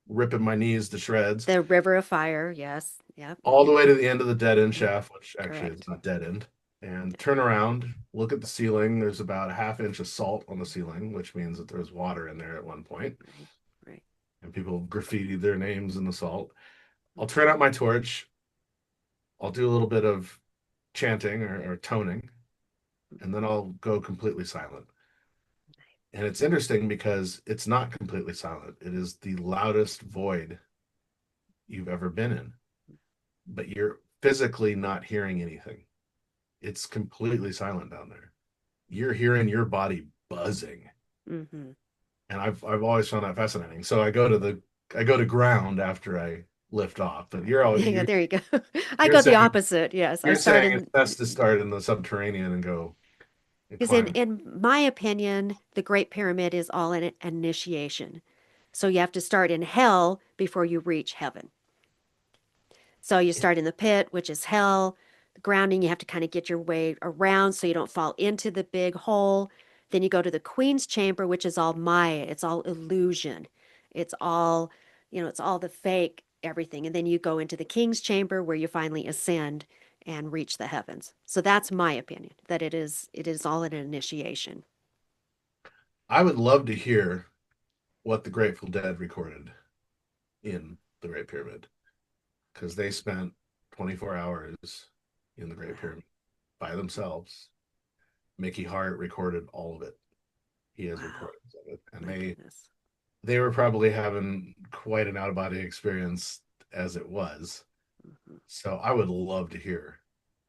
ripping my knees to shreds, The river of fire. Yes. Yep. all the way to the end of the dead end Mm. shaft, which actually is Correct. not dead end, and turn around, look at the ceiling. There's about a half inch of salt on the ceiling, which means that there was water in there at one point, Right. Right. and people graffitied their names in the salt. I'll turn Mm-hmm. out my torch. I'll do a little bit of chanting or toning, and then I'll go completely silent. And it's interesting because it's not completely silent. It is the loudest void you've ever been in, but you're physically not hearing anything. It's completely silent down there. You're hearing your body buzzing. Mm-hmm. And I've always found that fascinating. So I go to ground after I lift off. But Right. Yeah, there you go. I you're go the saying opposite. Yes. I you're start saying it's in best to start in the subterranean and go and because climb. in my opinion, the Great Pyramid is all an initiation. So you have to start in hell before you reach heaven. So you start in the pit, which is hell. The grounding, you have to kind of get your way around so you don't fall into the big hole. Then you go to the Queen's Chamber, which is all Maya. It's all illusion. It's all, it's all the fake everything. And then you go into the King's Chamber where you finally ascend and reach the heavens. So that's my opinion, that it is all an initiation. I would love to hear what the Grateful Dead recorded in the Great Pyramid because they spent 24 hours in the Great Wow. Pyramid by themselves. Mickey Hart recorded all of it. He has Wow. recordings of it, and My goodness. they were probably having quite an out of body experience as it was. Hmm. So I would love to hear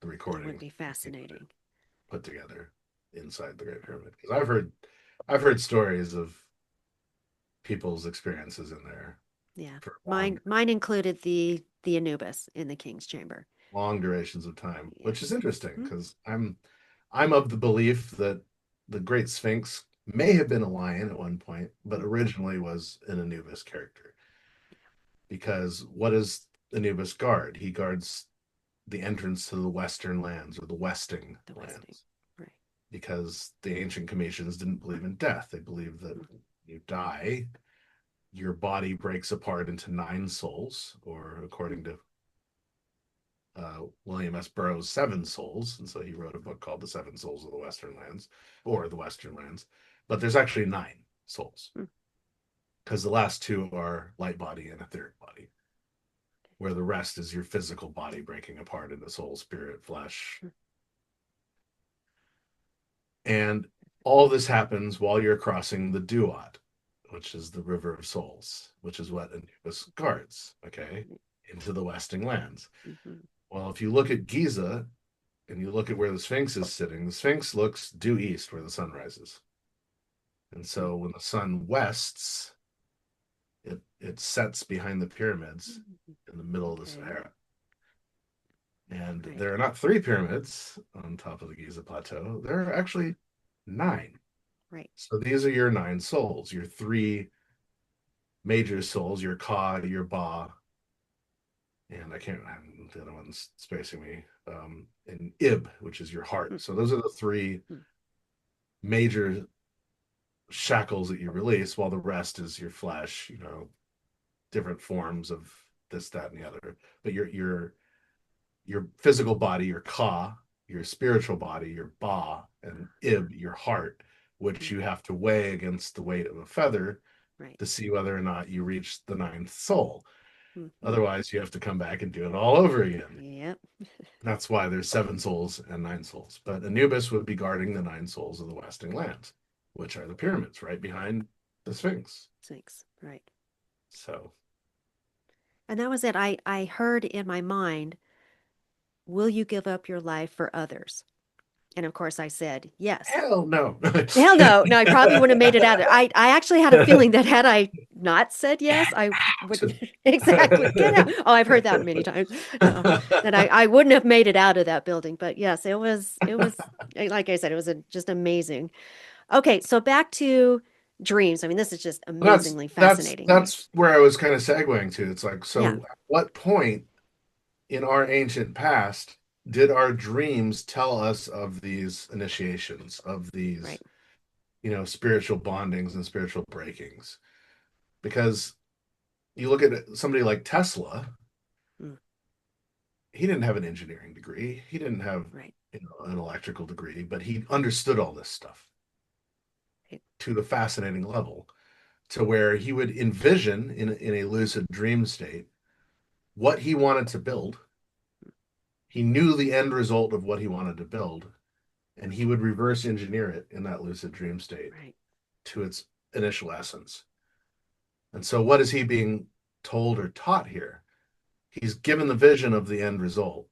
the It would recordings be fascinating. put together inside the Great Pyramid because I've heard stories of people's experiences in there Yeah. for Mine included the Anubis in the King's Chamber. long durations of time, which is Yes. interesting Hmm. because I'm of the belief that the Great Sphinx may have been a lion at one point, but originally was an Anubis character. Because what does Anubis guard? He guards the entrance to the Western lands or the Westing The Westing. lands. Right. Because the ancient Cometians didn't believe in death. They believed that Mm-hmm. you die, your body breaks apart into nine souls, or according to William S. Burroughs, seven souls. And so he wrote a book called The Seven Souls of the Western Lands, or the Western Lands. But there's actually nine souls Mm-hmm. because the last two are light body and etheric body, where the rest is your physical body breaking apart into soul, spirit, flesh. And All this happens while you're crossing the Duat, which is the River of Souls, which is what Anubis guards, okay, into the Westing lands. Mhm. Well, if you look at Giza and you look at where the Sphinx is sitting, the Sphinx looks due east where the sun rises. And so when the sun wests, it sets behind the pyramids Mhm. in the middle of the Okay. Sahara. And Right. there are not three pyramids on top of the Giza plateau. There are actually nine. Right. So these are your nine souls, your three major souls, your Ka, your Ba, and I can't, the other one's spacing me, and Ib, which is your heart. So those are the three Mhm. major shackles that you release, while the rest is your flesh, different forms of this, that, and the other. But your physical body, your Ka, your spiritual body, your Ba, and Uh-huh. Ib, your heart, which Mhm. you have to weigh against the weight of a feather Right. to see whether or not you reach the ninth soul. Mhm. Otherwise, you have to come back and do it all over again. Yep. That's why there's seven souls and nine souls. But Anubis would be guarding the nine souls of the Westing lands, which are the pyramids right behind the Sphinx. Six. Right. So, And that was it. I heard in my mind, will you give up your life for others? And of course I said, yes. hell no. Hell no. No, I probably wouldn't have made it out. I actually had a feeling that had I not said Get yes, I out. would exactly get out. Oh, I've heard that many times. No, that I wouldn't have made it out of that building. But yes, it was like I said, it was just amazing. Okay, so back to dreams. I mean, this is just that's amazingly that's fascinating to me. that's where I was kind of segueing to. It's like, Yeah, so at what point in our ancient past did our dreams tell us of these initiations, of these, right. spiritual bondings and spiritual breakings? Because you look at somebody like Tesla, Mm, he didn't have an engineering degree, he didn't have, right. an electrical degree, but he understood all this stuff Right. to the fascinating level, to where he would envision in a lucid dream state what he wanted to build. He knew the end result of what he wanted to build, and he would reverse engineer it in that lucid dream state Right. to its initial essence. And so, what is he being told or taught here? He's given the vision of the end result,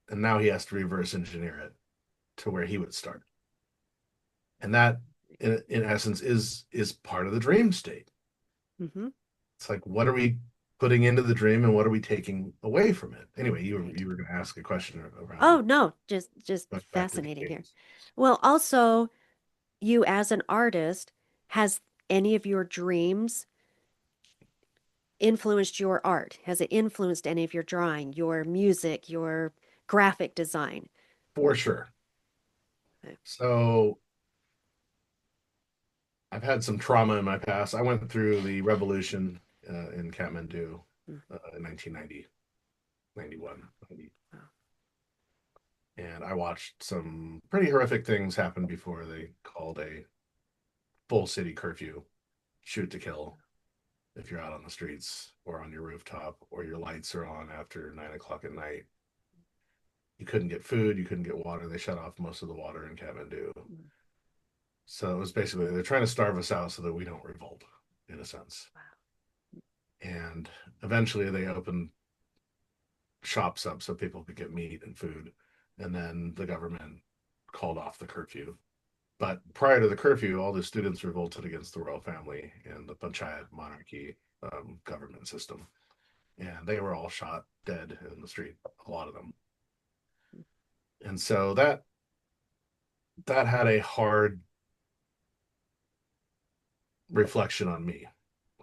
and now he has to reverse engineer it to where he would start. And that, in essence, is part of the dream state. Mm-hmm. It's like, what are we putting into the dream, and what are we taking away from it? Anyway, you were Right. you were going to ask a question Oh around no, just going back to fascinating here. dreams. Well, also, you as an artist, has any of your dreams influenced your art? Has it influenced any of your drawing, your music, your graphic design? For sure. So I've had some trauma in my past. I went through the revolution in Kathmandu Mm, in 1990, 91, 90, wow. and I watched some pretty horrific things happen before they called a full city curfew, shoot to kill. If you're out on the streets or on your rooftop or your lights are on after 9 o'clock at night, you couldn't get food, you couldn't get water. They shut off most of the water in Kathmandu. Mm, So it was basically they're trying to starve us out so that we don't revolt, in a sense. wow. And eventually they opened shops up so people could get meat and food. And then the government called off the curfew. But prior to the curfew, all the students revolted against the royal family and the panchayat monarchy government system. And they were all shot dead in the street, a lot of them. And so that had a hard reflection on me.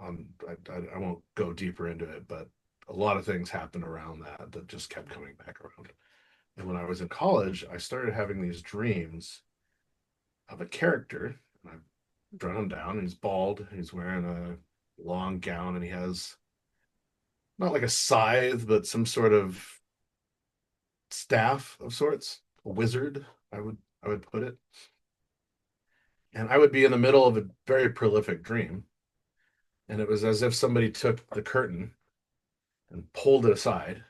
I won't go deeper into it, but a lot of things happened around that just kept coming back around. And when I was in college, I started having these dreams of a character. And I've drawn him down. He's bald. He's wearing a long gown, and he has not like a scythe, but some sort of staff of sorts, a wizard. I would put it. And I would be in the middle of a very prolific dream, and it was as if somebody took the curtain and pulled it aside.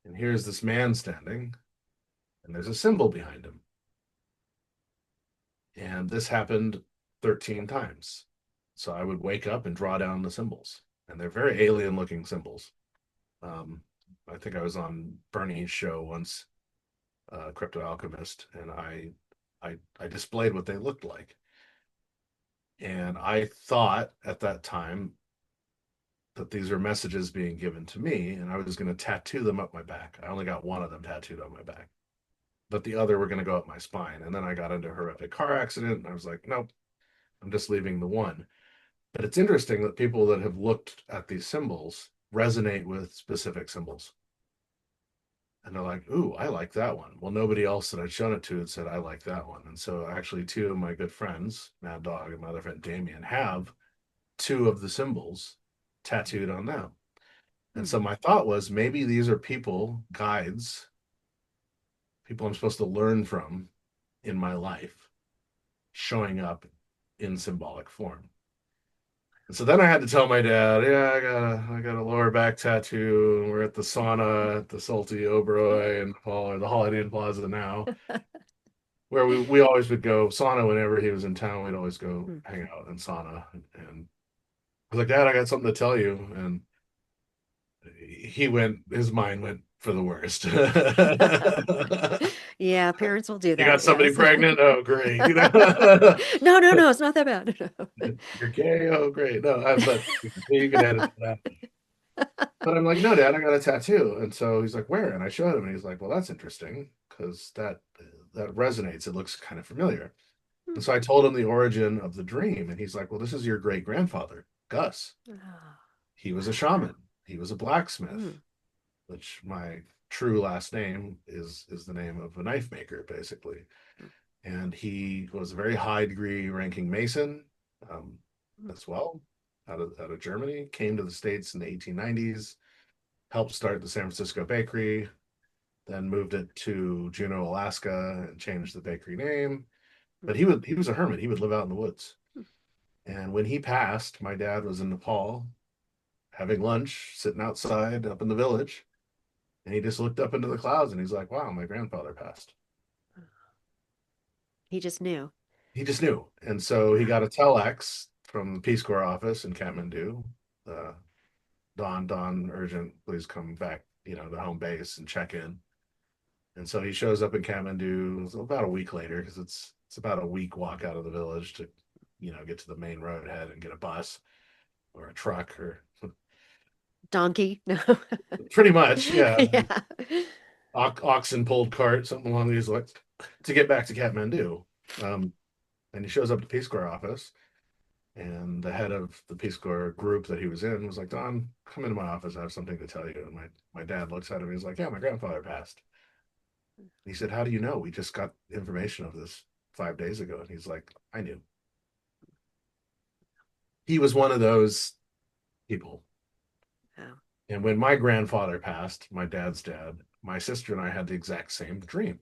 And here's this man standing, and there's a symbol behind him. And this happened 13 times. So I would wake up and draw down the symbols, and they're very alien looking symbols. Um, I think I was on Bernie's show once, Crypto Alchemist, and I displayed what they looked like. And I thought at that time that these were messages being given to me, and I was going to tattoo them up my back. I only got one of them tattooed on my back, but the other were going to go up my spine. And then I got into a horrific car accident, and I was like, nope, I'm just leaving the one. But it's interesting that people that have looked at these symbols resonate with specific symbols. And they're like, ooh, I like that one. Well, nobody else that I'd shown it to had said, I like that one. And so actually, two of my good friends, Mad Dog and my other friend Damien, have two of the symbols tattooed on them. And Hmm. so my thought was maybe these are people, guides, people I'm supposed to learn from in my life, showing up in symbolic form. And so then I had to tell my dad, yeah, I got a lower back tattoo, and we're at the sauna at the Salty Oberoi and Hall or the Holiday Inn Plaza now, where we always would go sauna whenever he was in town. We'd always go Hmm. hang out in sauna. And I was like, Dad, I got something to tell you. And his mind went for the worst. Yeah, parents will do You got that. somebody Yes. pregnant? Oh, great. No, no, no, it's not that bad. No. You're gay? Oh, great. No, but you can edit that. But I'm like, no, Dad, I got a tattoo. And so he's like, where? And I showed him, and he's like, well, that's interesting because that resonates. It looks kind of familiar. Hmm. And so I told him the origin of the dream, and he's like, well, this is your great grandfather, Gus. Oh, He was a wow. shaman. He was a Hmm. blacksmith, which my true last name is the name of a knife maker, basically. And he was a very high degree ranking Mason, um, Hmm. as well, out of Germany. Came to the States in the 1890s, helped start the San Francisco bakery, then moved it to Juneau, Alaska, and changed the bakery name. But he was a hermit. He would live out in the woods. And when he passed, my dad was in Nepal having lunch, sitting outside up in the village, and he just looked up into the clouds and he's like, "Wow, my grandfather passed." He just knew. He just knew, and so he got a telex from the Peace Corps office in Kathmandu. Uh, Don, urgent, please come back, to home base and check in. And so he shows up in Kathmandu about a week later because it's about a week walk out of the village to, get to the main roadhead and get a bus or a truck or Donkey? No. pretty much, yeah, Yeah. oxen pulled cart, something along these lines, to get back to Kathmandu. Um, and he shows up to Peace Corps office, and the head of the Peace Corps group that he was in was like, Don, come into my office. I have something to tell you. And my dad looks at him. He's like, yeah, my grandfather passed. He said, how do you know? We just got information of this 5 days ago. And he's like, I knew. He was one of those people. Oh. And when my grandfather passed, my dad's dad, my sister and I had the exact same dream.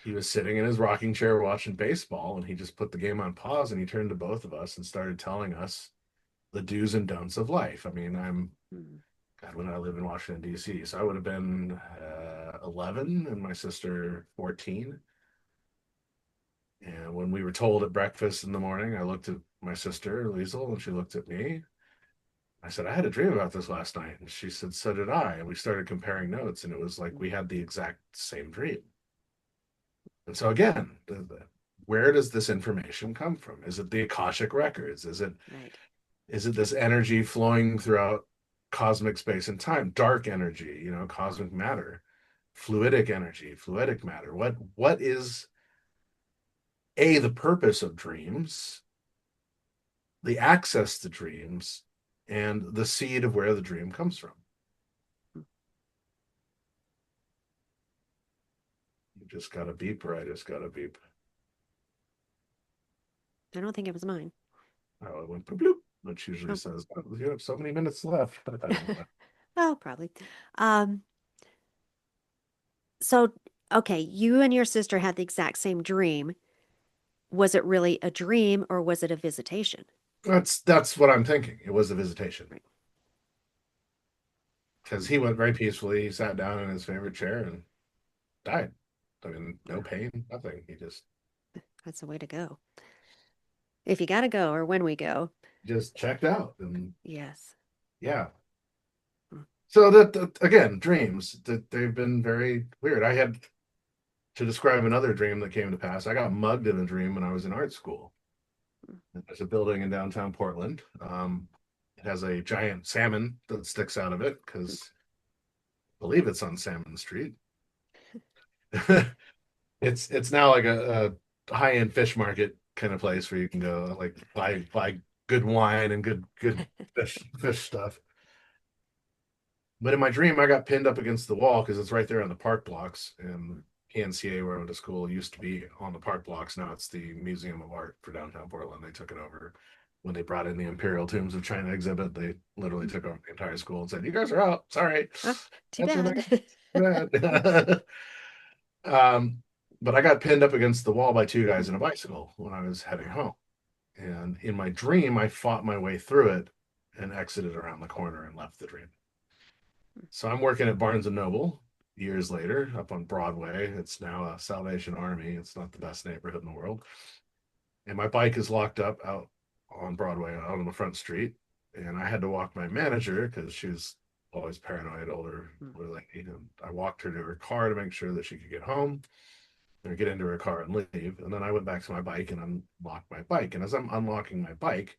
He was sitting in his rocking chair watching baseball, and he just put the game on pause, and he turned to both of us and started telling us the do's and don'ts of life. I mean, Hmm. God, when I live in Washington, D.C., so I would have been 11 and my sister 14. And when we were told at breakfast in the morning, I looked at my sister, Liesel, and she looked at me. I said, I had a dream about this last night. And she said, so did I. And we started comparing notes, and it was like we had the exact same dream. And so, again, where does this information come from? Is it the Akashic records? Right. Is it this energy flowing throughout cosmic space and time? Dark energy, cosmic matter, fluidic energy, fluidic matter. What is the purpose of dreams, the access to dreams, and the seed of where the dream comes from? You just got a beep, or I just got a beep. I don't think it was mine. Oh, it went bloop, bloop, which usually Oh. says, oh, you have so many minutes left. But I don't know. Oh, probably. Um, so, okay, you and your sister had the exact same dream. Was it really a dream or was it a visitation? That's what I'm thinking. It was a visitation Right. because he went very peacefully. He sat down in his favorite chair and died. I mean, no pain, nothing. He just That's the way to go. If you got to go or when we go. Just checked out. And Yes. yeah. Mm. So that again, dreams that they've been very weird. I had to describe another dream that came to pass. I got mugged in a dream when I was in art school. There's a building in downtown Portland. It has a giant salmon that sticks out of it because I believe it's on Salmon Street. It's now like a high-end fish market kind of place where you can go like buy good wine and good fish stuff. But in my dream, I got pinned up against the wall because it's right there on the park blocks. And PNCA, where I went to school, used to be on the park blocks. Now it's the Museum of Art for downtown Portland. They took it over when they brought in the Imperial Tombs of China exhibit. They literally took over the entire school and said, "You guys are out. Sorry, Oh, too that's your bad. name." Bad. But I got pinned up against the wall by two guys in a bicycle when I was heading home. And in my dream, I fought my way through it and exited around the corner and left the dream. So I'm working at Barnes and Noble years later up on Broadway. It's now a Salvation Army. It's not the best neighborhood in the world. And my bike is locked up out on Broadway, out on the front street. And I had to walk my manager because she was always paranoid, older lady. And I walked her to her car to make sure that she could get home or get into her car and leave. And then I went back to my bike and unlocked my bike. And as I'm unlocking my bike,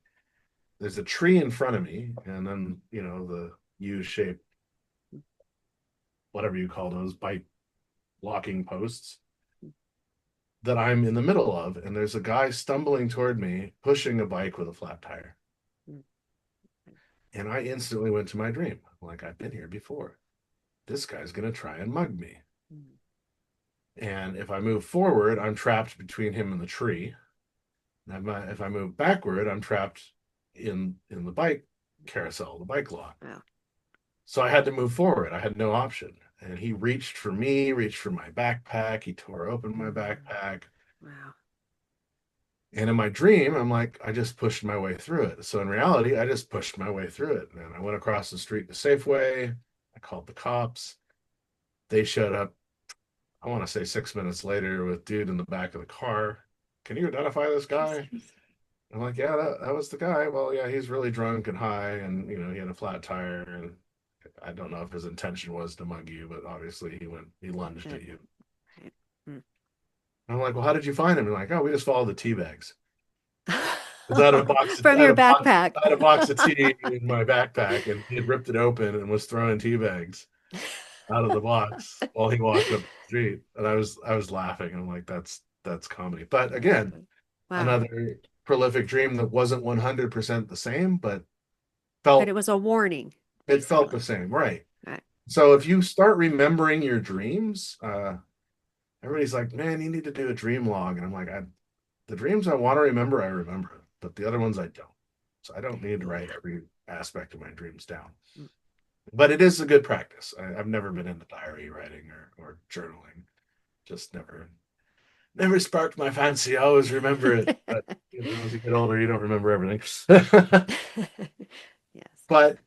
there's a tree in front of me. And then, the U shaped, whatever you call those, bike locking posts that I'm in the middle of. And there's a guy stumbling toward me, pushing a bike with a flat tire. And I instantly went to my dream. I'm like, I've been here before. This guy's going to try and mug me. And if I move forward, I'm trapped between him and the tree. If I move backward, I'm trapped in the bike carousel, the bike lock. Wow. So I had to move forward. I had no option. And he reached for me, reached for my backpack. He tore open my backpack. Wow. And in my dream, I'm like, I just pushed my way through it. So in reality, I just pushed my way through it. And I went across the street to Safeway. I called the cops. They showed up, I want to say 6 minutes later, with dude in the back of the car. Can you identify this guy? I'm like, yeah, that was the guy. Well, yeah, he's really drunk and high, and he had a flat tire, and I don't know if his intention was to mug you, but obviously he lunged at you. Right. Mm. I'm like, well, how did you find him? And like, oh, we just followed the tea bags. It's out of a box. From I had your a box. backpack. I had a box of tea in my backpack, and he had ripped it open and was throwing tea bags out of the box while he walked up the street. And I was laughing. I'm like, that's comedy. But again, Wow. another prolific dream that wasn't 100% the same, but But felt it was a warning, it felt the basically. same, right? Right. So if you start remembering your dreams, everybody's like, "Man, you need to do a dream log," and I'm like, the dreams I want to remember, I remember, but the other ones I don't. So I don't need to write Yeah. every aspect of my dreams down. Mm. But it is a good practice. I've never been into diary writing or journaling. Just never sparked my fancy. I always remember it, but as you get older, you don't remember everything. Yes. But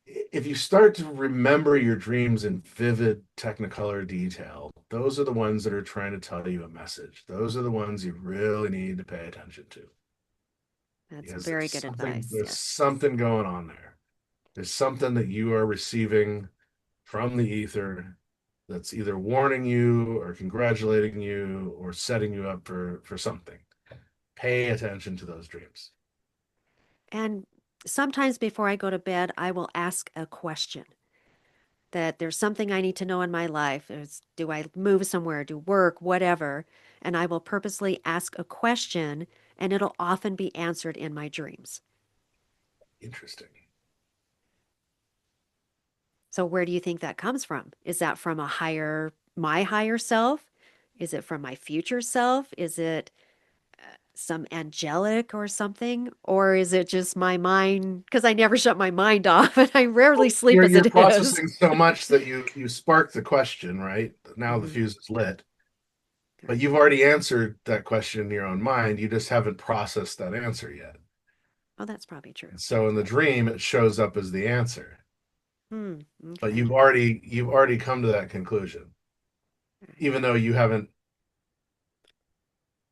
if you start to remember your dreams in vivid technicolor detail, those are the ones that are trying to tell you a message. Those are the ones you really need to pay attention to. That's Because very good advice. there's Yes. something going on there. There's something that you are receiving from the ether that's either warning you or congratulating you or setting you up for something. Pay attention to those dreams. And sometimes before I go to bed, I will ask a question that there's something I need to know in my life. Do I move somewhere, do work, whatever? And I will purposely ask a question, and it'll often be answered in my dreams. Interesting. So, where do you think that comes from? Is that from my higher self? Is it from my future self? Is it some angelic or something? Or is it just my mind? Because I never shut my mind off and I rarely sleep as You're it is. processing so much that you spark the question, right? Now the Hmm. fuse is lit. But Right. you've already answered that question in your own mind. You just haven't processed that answer yet. Oh, that's probably true. And so in the dream, it shows up as the answer. Hmm. But Okay. you've already come to that conclusion, All right. even though you haven't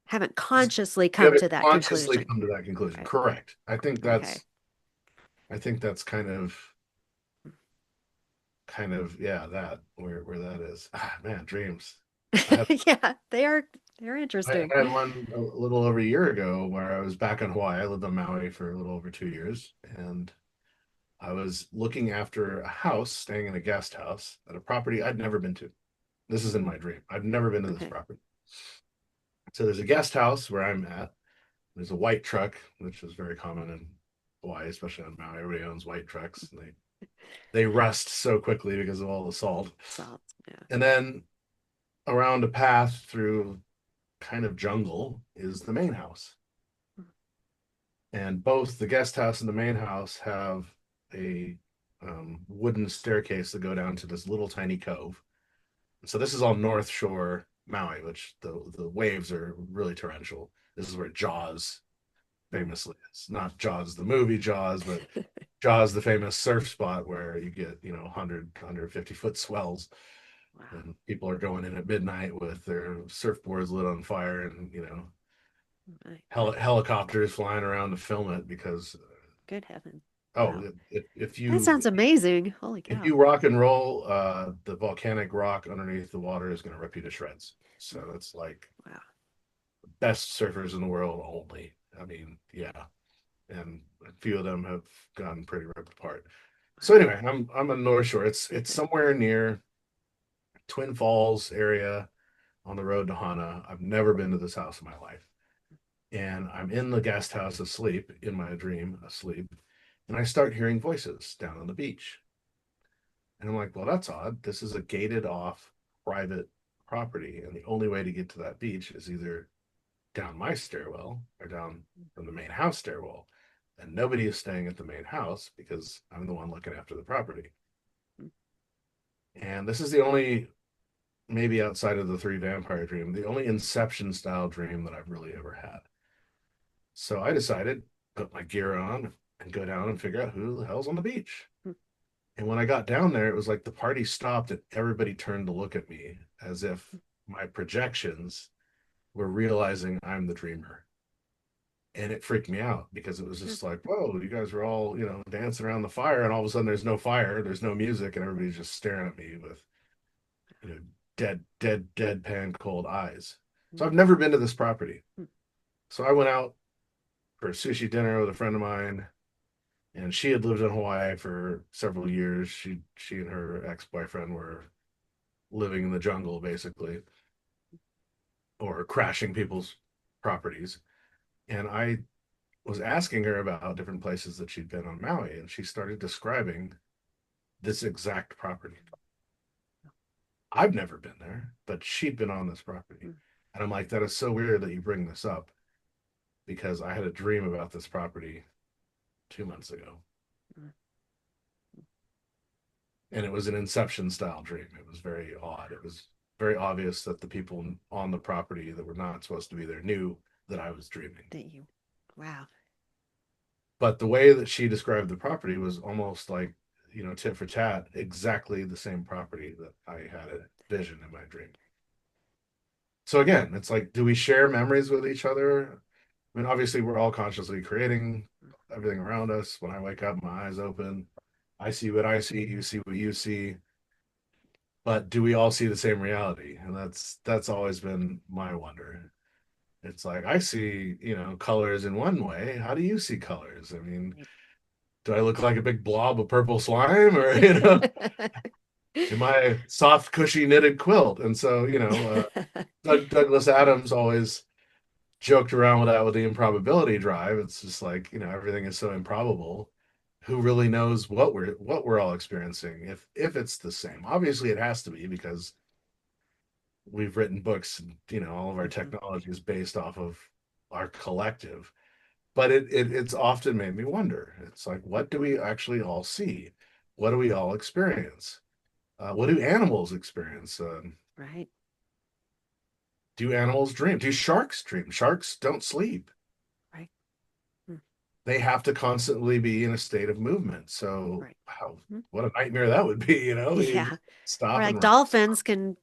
Haven't consciously You come haven't to that consciously conclusion. come to that conclusion. Right. Correct. Okay. I think that's kind of yeah, that where that is. Ah, man, dreams. I had Yeah, they're interesting. I had one a little over a year ago where I was back in Hawaii. I lived on Maui for a little over 2 years, and I was looking after a house, staying in a guest house at a property I'd never been to. This is in Mhm. my dream. I've never been to this Okay. property. So there's a guest house where I'm at. There's a white truck, which is very common in Hawaii, especially on Maui. Everybody owns white trucks. And they rust so quickly because of all the salt. Salt. Yeah. And then around a path through kind of jungle is the main house. And both the guest house and the main house have a wooden staircase that go down to this little tiny cove. So this is all North Shore Maui, which the waves are really torrential. This is where Jaws Mm. famously is. Not Jaws the movie Jaws, but Jaws the famous surf spot where you get, 100 150 foot swells Wow. and people are going in at midnight with their surfboards lit on fire and, Right. helicopters flying around to film it because Good heaven. oh, Wow. if That you sounds amazing. Holy if cow. you rock and roll, the volcanic rock underneath the water is going to rip you to shreds. So Mm. that's like Wow. best surfers in the world only. I mean, yeah, and a few of them have gotten pretty ripped apart. So Wow. anyway, I'm on North Shore. It's somewhere near Twin Falls area on the road to Hana. I've never been to this house in my life, and I'm in the guest house asleep in my dream, asleep, and I start hearing voices down on the beach. And I'm like, well, that's odd. This is a gated off private property. And the only way to get to that beach is either down my stairwell or down from the main house stairwell. And nobody is staying at the main house because I'm the one looking after the property. Mm. And this is the only, maybe outside of the three vampire dream, the only Inception style dream that I've really ever had. So I decided, put my gear on and go down and figure out who the hell's on the beach. Mm. And when I got down there, it was like the party stopped and everybody turned to look at me as if my projections were realizing I'm the dreamer. And it freaked me out because it was Mm. just like, whoa, you guys were all, dancing around the fire. And all of a sudden there's no fire, there's no music, and everybody's just staring at me with, you know, deadpan cold eyes. So I've Mm. never been to this property. Mm. So I went out for a sushi dinner with a friend of mine, and she had lived in Hawaii for several years. She and her ex-boyfriend were living in the jungle basically, or crashing people's properties. And I was asking her about different places that she'd been on Maui, and she started describing this exact property. I've never been there, but she'd been on this property. Mm. And I'm like, that is so weird that you bring this up because I had a dream about this property 2 months ago. Mm. And it was an Inception style dream. It was very odd. It was very obvious that the people on the property that were not supposed to be there knew that I was dreaming. That you. Wow. But the way that she described the property was almost like, tit for tat, exactly the same property that I had a vision in my dream. So again, it's like, do we share memories with each other? I mean, obviously, we're all consciously creating everything around us. When I wake up, my eyes open, I see what I see, you see what you see. But do we all see the same reality? And that's always been my wonder. It's like I see, colors in one way. How do you see colors? I mean, do I look like a big blob of purple slime, or am I soft, cushy knitted quilt? And so, Douglas Adams always joked around with that with the improbability drive. It's just like, everything is so improbable. Who really knows what we're all experiencing? If it's the same. Obviously it has to be because we've written books and all of our Mhm. technology is based off of our collective. But it's often made me wonder. It's like, what do we actually all see? What do we all experience? What do animals experience? Right. Do animals dream? Do sharks dream? Sharks don't sleep. Right. Mm. They have to constantly be in a state of movement. So, Right. wow, Mm. what a nightmare that would be, You Yeah. Or stop and like rest. dolphins can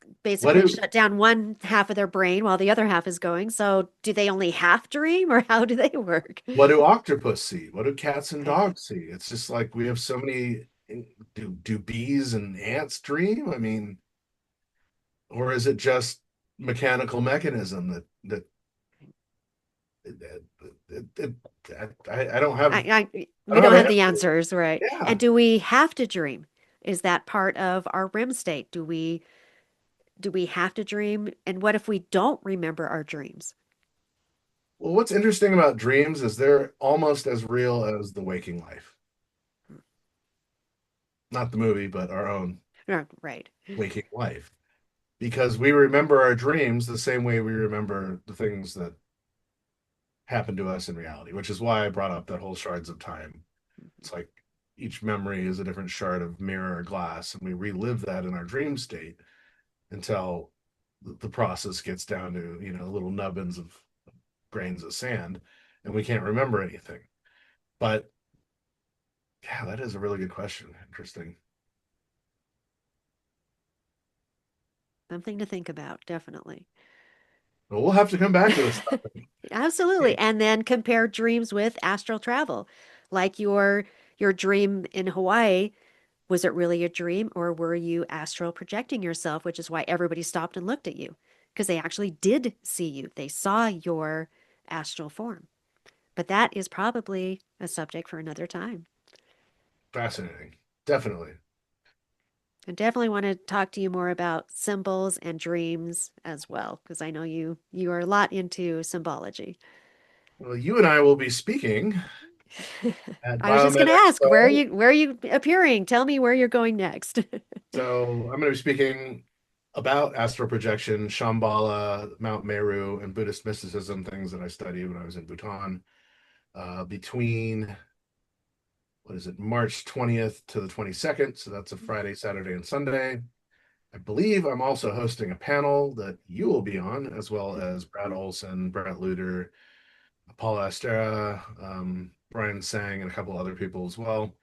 What basically do shut down one half of their brain while the other half is going. So do they only half dream or how do they work? what do octopus see? What do cats and Okay. dogs see? It's just like we have so many. Do bees and ants dream? I mean, or is it just mechanical mechanism that, I don't have We don't an have the answer. answers, right? Yeah. And do we have to dream? Is that part of our REM state? Do we have to dream? And what if we don't remember our dreams? Well, what's interesting about dreams is they're almost as real as the waking life. Not the movie, but our own Right. waking life. Because we remember our dreams the same way we remember the things that happen to us in reality, which is why I brought up that whole shards of time. It's like each memory is a different shard of mirror or glass, and we relive that in our dream state until the process gets down to, little nubbins of grains of sand, and we can't remember anything. But yeah, that is a really good question. Interesting. Something to think about, definitely. Well, we'll have to come back to this topic. Absolutely. And then compare dreams with astral travel. Like your dream in Hawaii, was it really a dream or were you astral projecting yourself, which is why everybody stopped and looked at you because they actually did see you. They saw your astral form. But that is probably a subject for another time. Fascinating. Definitely. I definitely want to talk to you more about symbols and dreams as well, because I know you are a lot into symbology. Well, you and I will be speaking at I was just going Biomed to ask, Expo. where are you appearing? Tell me where you're going next. So I'm going to be speaking about astral projection, Shambhala, Mount Meru, and Buddhist mysticism, things that I studied when I was in Bhutan, between, what is it, March 20th to the 22nd. So that's a Friday, Saturday, and Sunday. I believe I'm also hosting a panel that you will be on, as well as Brad Olson, Brett Luder, Paula Estera, Brian Sang, and a couple other people as well,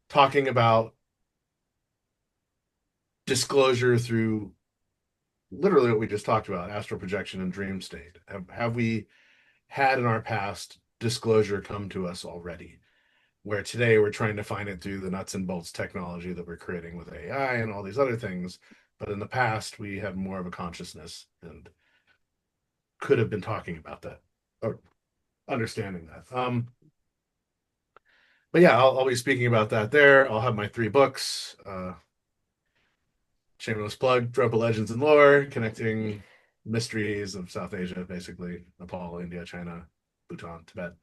talking about disclosure through literally what we just talked about, astral projection and dream state. Have we had in our past disclosure come to us already? Where today we're trying to find it through the nuts and bolts technology that we're creating with AI and all these other things. But in the past, we had more of a consciousness and could have been talking about that or understanding that. But yeah, I'll be speaking about that there. I'll have my three books. Shameless plug, Dropa Legends and Lore, connecting mysteries of South Asia, basically Nepal, India, China, Bhutan, Tibet.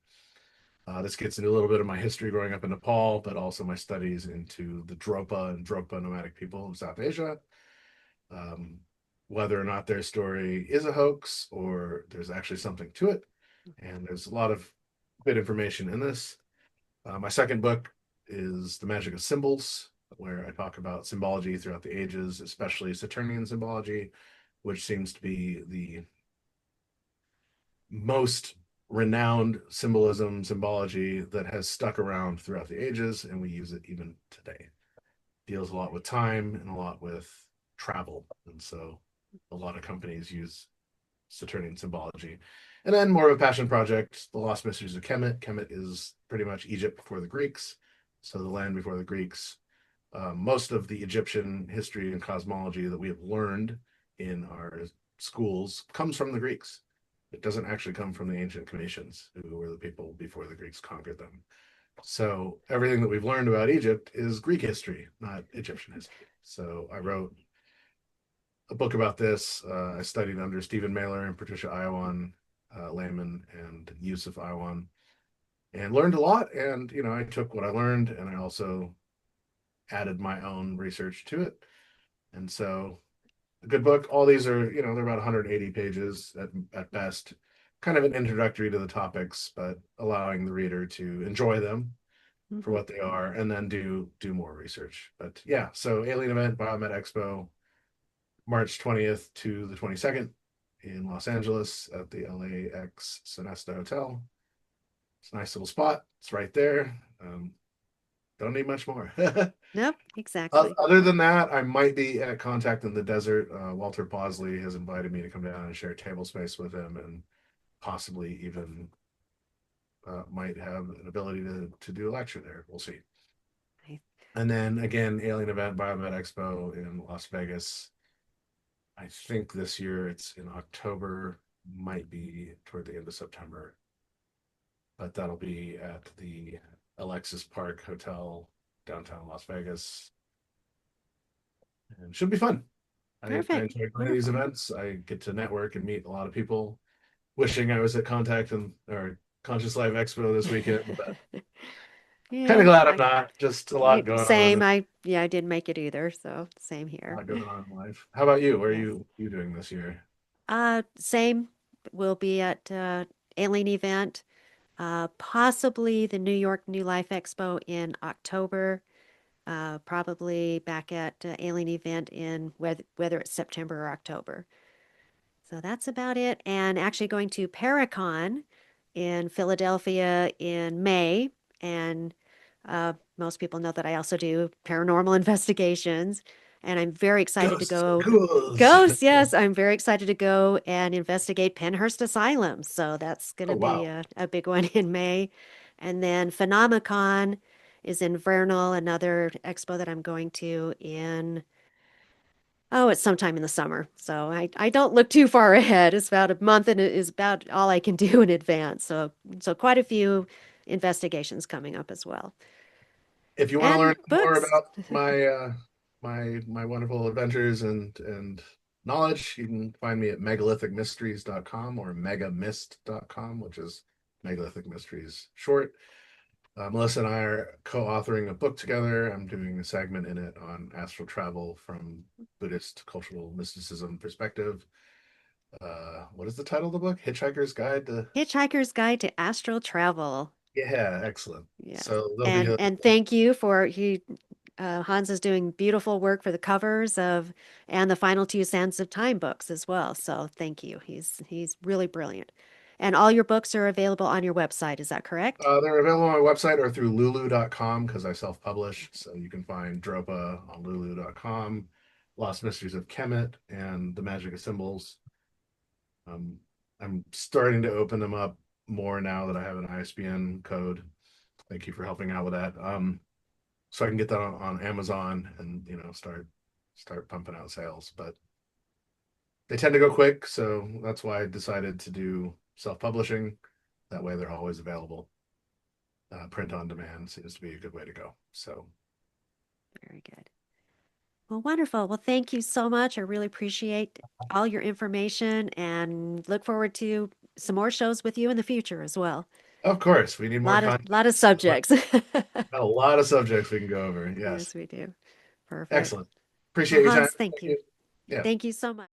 This gets into a little bit of my history growing up in Nepal, but also my studies into the Dropa and Dropa nomadic people of South Asia. Um, Whether or not their story is a hoax or there's actually something to it. And there's a lot of good information in this. My second book is The Magic of Symbols, where I talk about symbology throughout the ages, especially Saturnian symbology, which seems to be the most renowned symbology that has stuck around throughout the ages, and we use it even today. Deals a lot with time and a lot with travel, and so a lot of companies use Saturnian symbology. And then more of a passion project, The Lost Mysteries of Kemet. Kemet is pretty much Egypt before the Greeks, so the land before the Greeks. Most of the Egyptian history and cosmology that we have learned in our schools comes from the Greeks. It doesn't actually come from the ancient Cometians, who were the people before the Greeks conquered them. So everything that we've learned about Egypt is Greek history, not Egyptian history. So I wrote a book about this. I studied under Stephen Mailer and Patricia Iwan, Lehman, and Yusuf Iwan, and learned a lot. And I took what I learned, and I also added my own research to it. And so, a good book. All these are, they're about 180 pages at best. Kind of an introductory to the topics, but allowing the reader to enjoy them for Mhm. what they are, and then do more research. But yeah, so Alien Event Biomed Expo, March 20th to the 22nd in Los Angeles at the LAX Sonesta Hotel. It's a nice little spot. It's right there. Don't need much more. Nope, exactly. Other than that, I might be at Contact in the Desert. Walter Bosley has invited me to come down and share table space with him, and possibly even might have an ability to do a lecture there. We'll see. I- And then again, Alien Event Biomed Expo in Las Vegas. I think this year it's in October, might be toward the end of September, but that'll be at the Alexis Park Hotel, downtown Las Vegas, and should be fun. I Perfect. enjoy going to these Wonderful. events. I get to network and meet a lot of people. Wishing I was at Contact and or Conscious Life Expo this weekend, but kind of Yeah, glad I'm not. Just a lot going on. same. I didn't make it either, so same A here. lot going on in life. How about you? What are Yes. you doing this year? Same. We'll be at Alien Event, possibly the New York New Life Expo in October. Probably back at Alien Event in whether it's September or October. So that's about it. And actually going to Paracon in Philadelphia in May. And most people know that I also do paranormal investigations. And I'm very excited to Ghosts and go. ghouls. Ghosts, yes, I'm very excited to go and investigate Penhurst Asylum. So that's going Oh to be wow. a big one in May. And then Phenomicon is in Vernal, another expo that I'm going to in Oh, it's sometime in the summer. So I don't look too far ahead. It's about a month and it is about all I can do in advance. So quite a few investigations coming up as well. If you want to learn And more books. about my wonderful adventures and knowledge, you can find me at megalithic mysteries.com or megamist.com, which is megalithic mysteries short. Melissa and I are co-authoring a book together. I'm doing a segment in it on astral travel from Buddhist cultural mysticism perspective. What is the title of the book? Hitchhiker's Guide to. Hitchhiker's Guide to Astral Travel. Yeah, excellent. Yes. So there'll be And a. and thank you for he Hans is doing beautiful work for the covers of and the final two Sands of Time books as well. So thank you. He's really brilliant. And all your books are available on your website, is that correct? They're available on my website or through lulu.com because I self-publish. So you can find Dropa on lulu.com, Lost Mysteries of Kemet, and The Magic of Symbols. Um, I'm starting to open them up more now that I have an ISBN code. Thank you for helping out with that. So I can get that on Amazon and start pumping out sales. But they tend to go quick, so that's why I decided to do self-publishing. That way they're always available. Print on demand seems to be a good way to go. So, Very good. Well, wonderful. Well, thank you so much. I really appreciate all your information and look forward to some more shows with you in the future as well. of course, we need more content. Lot of Got subjects. a lot of subjects we can go over. Yes, Yes. we do. Perfect. Excellent. Well, Appreciate your time. Hans, thank Thank you. you. Yeah. Thank you so much.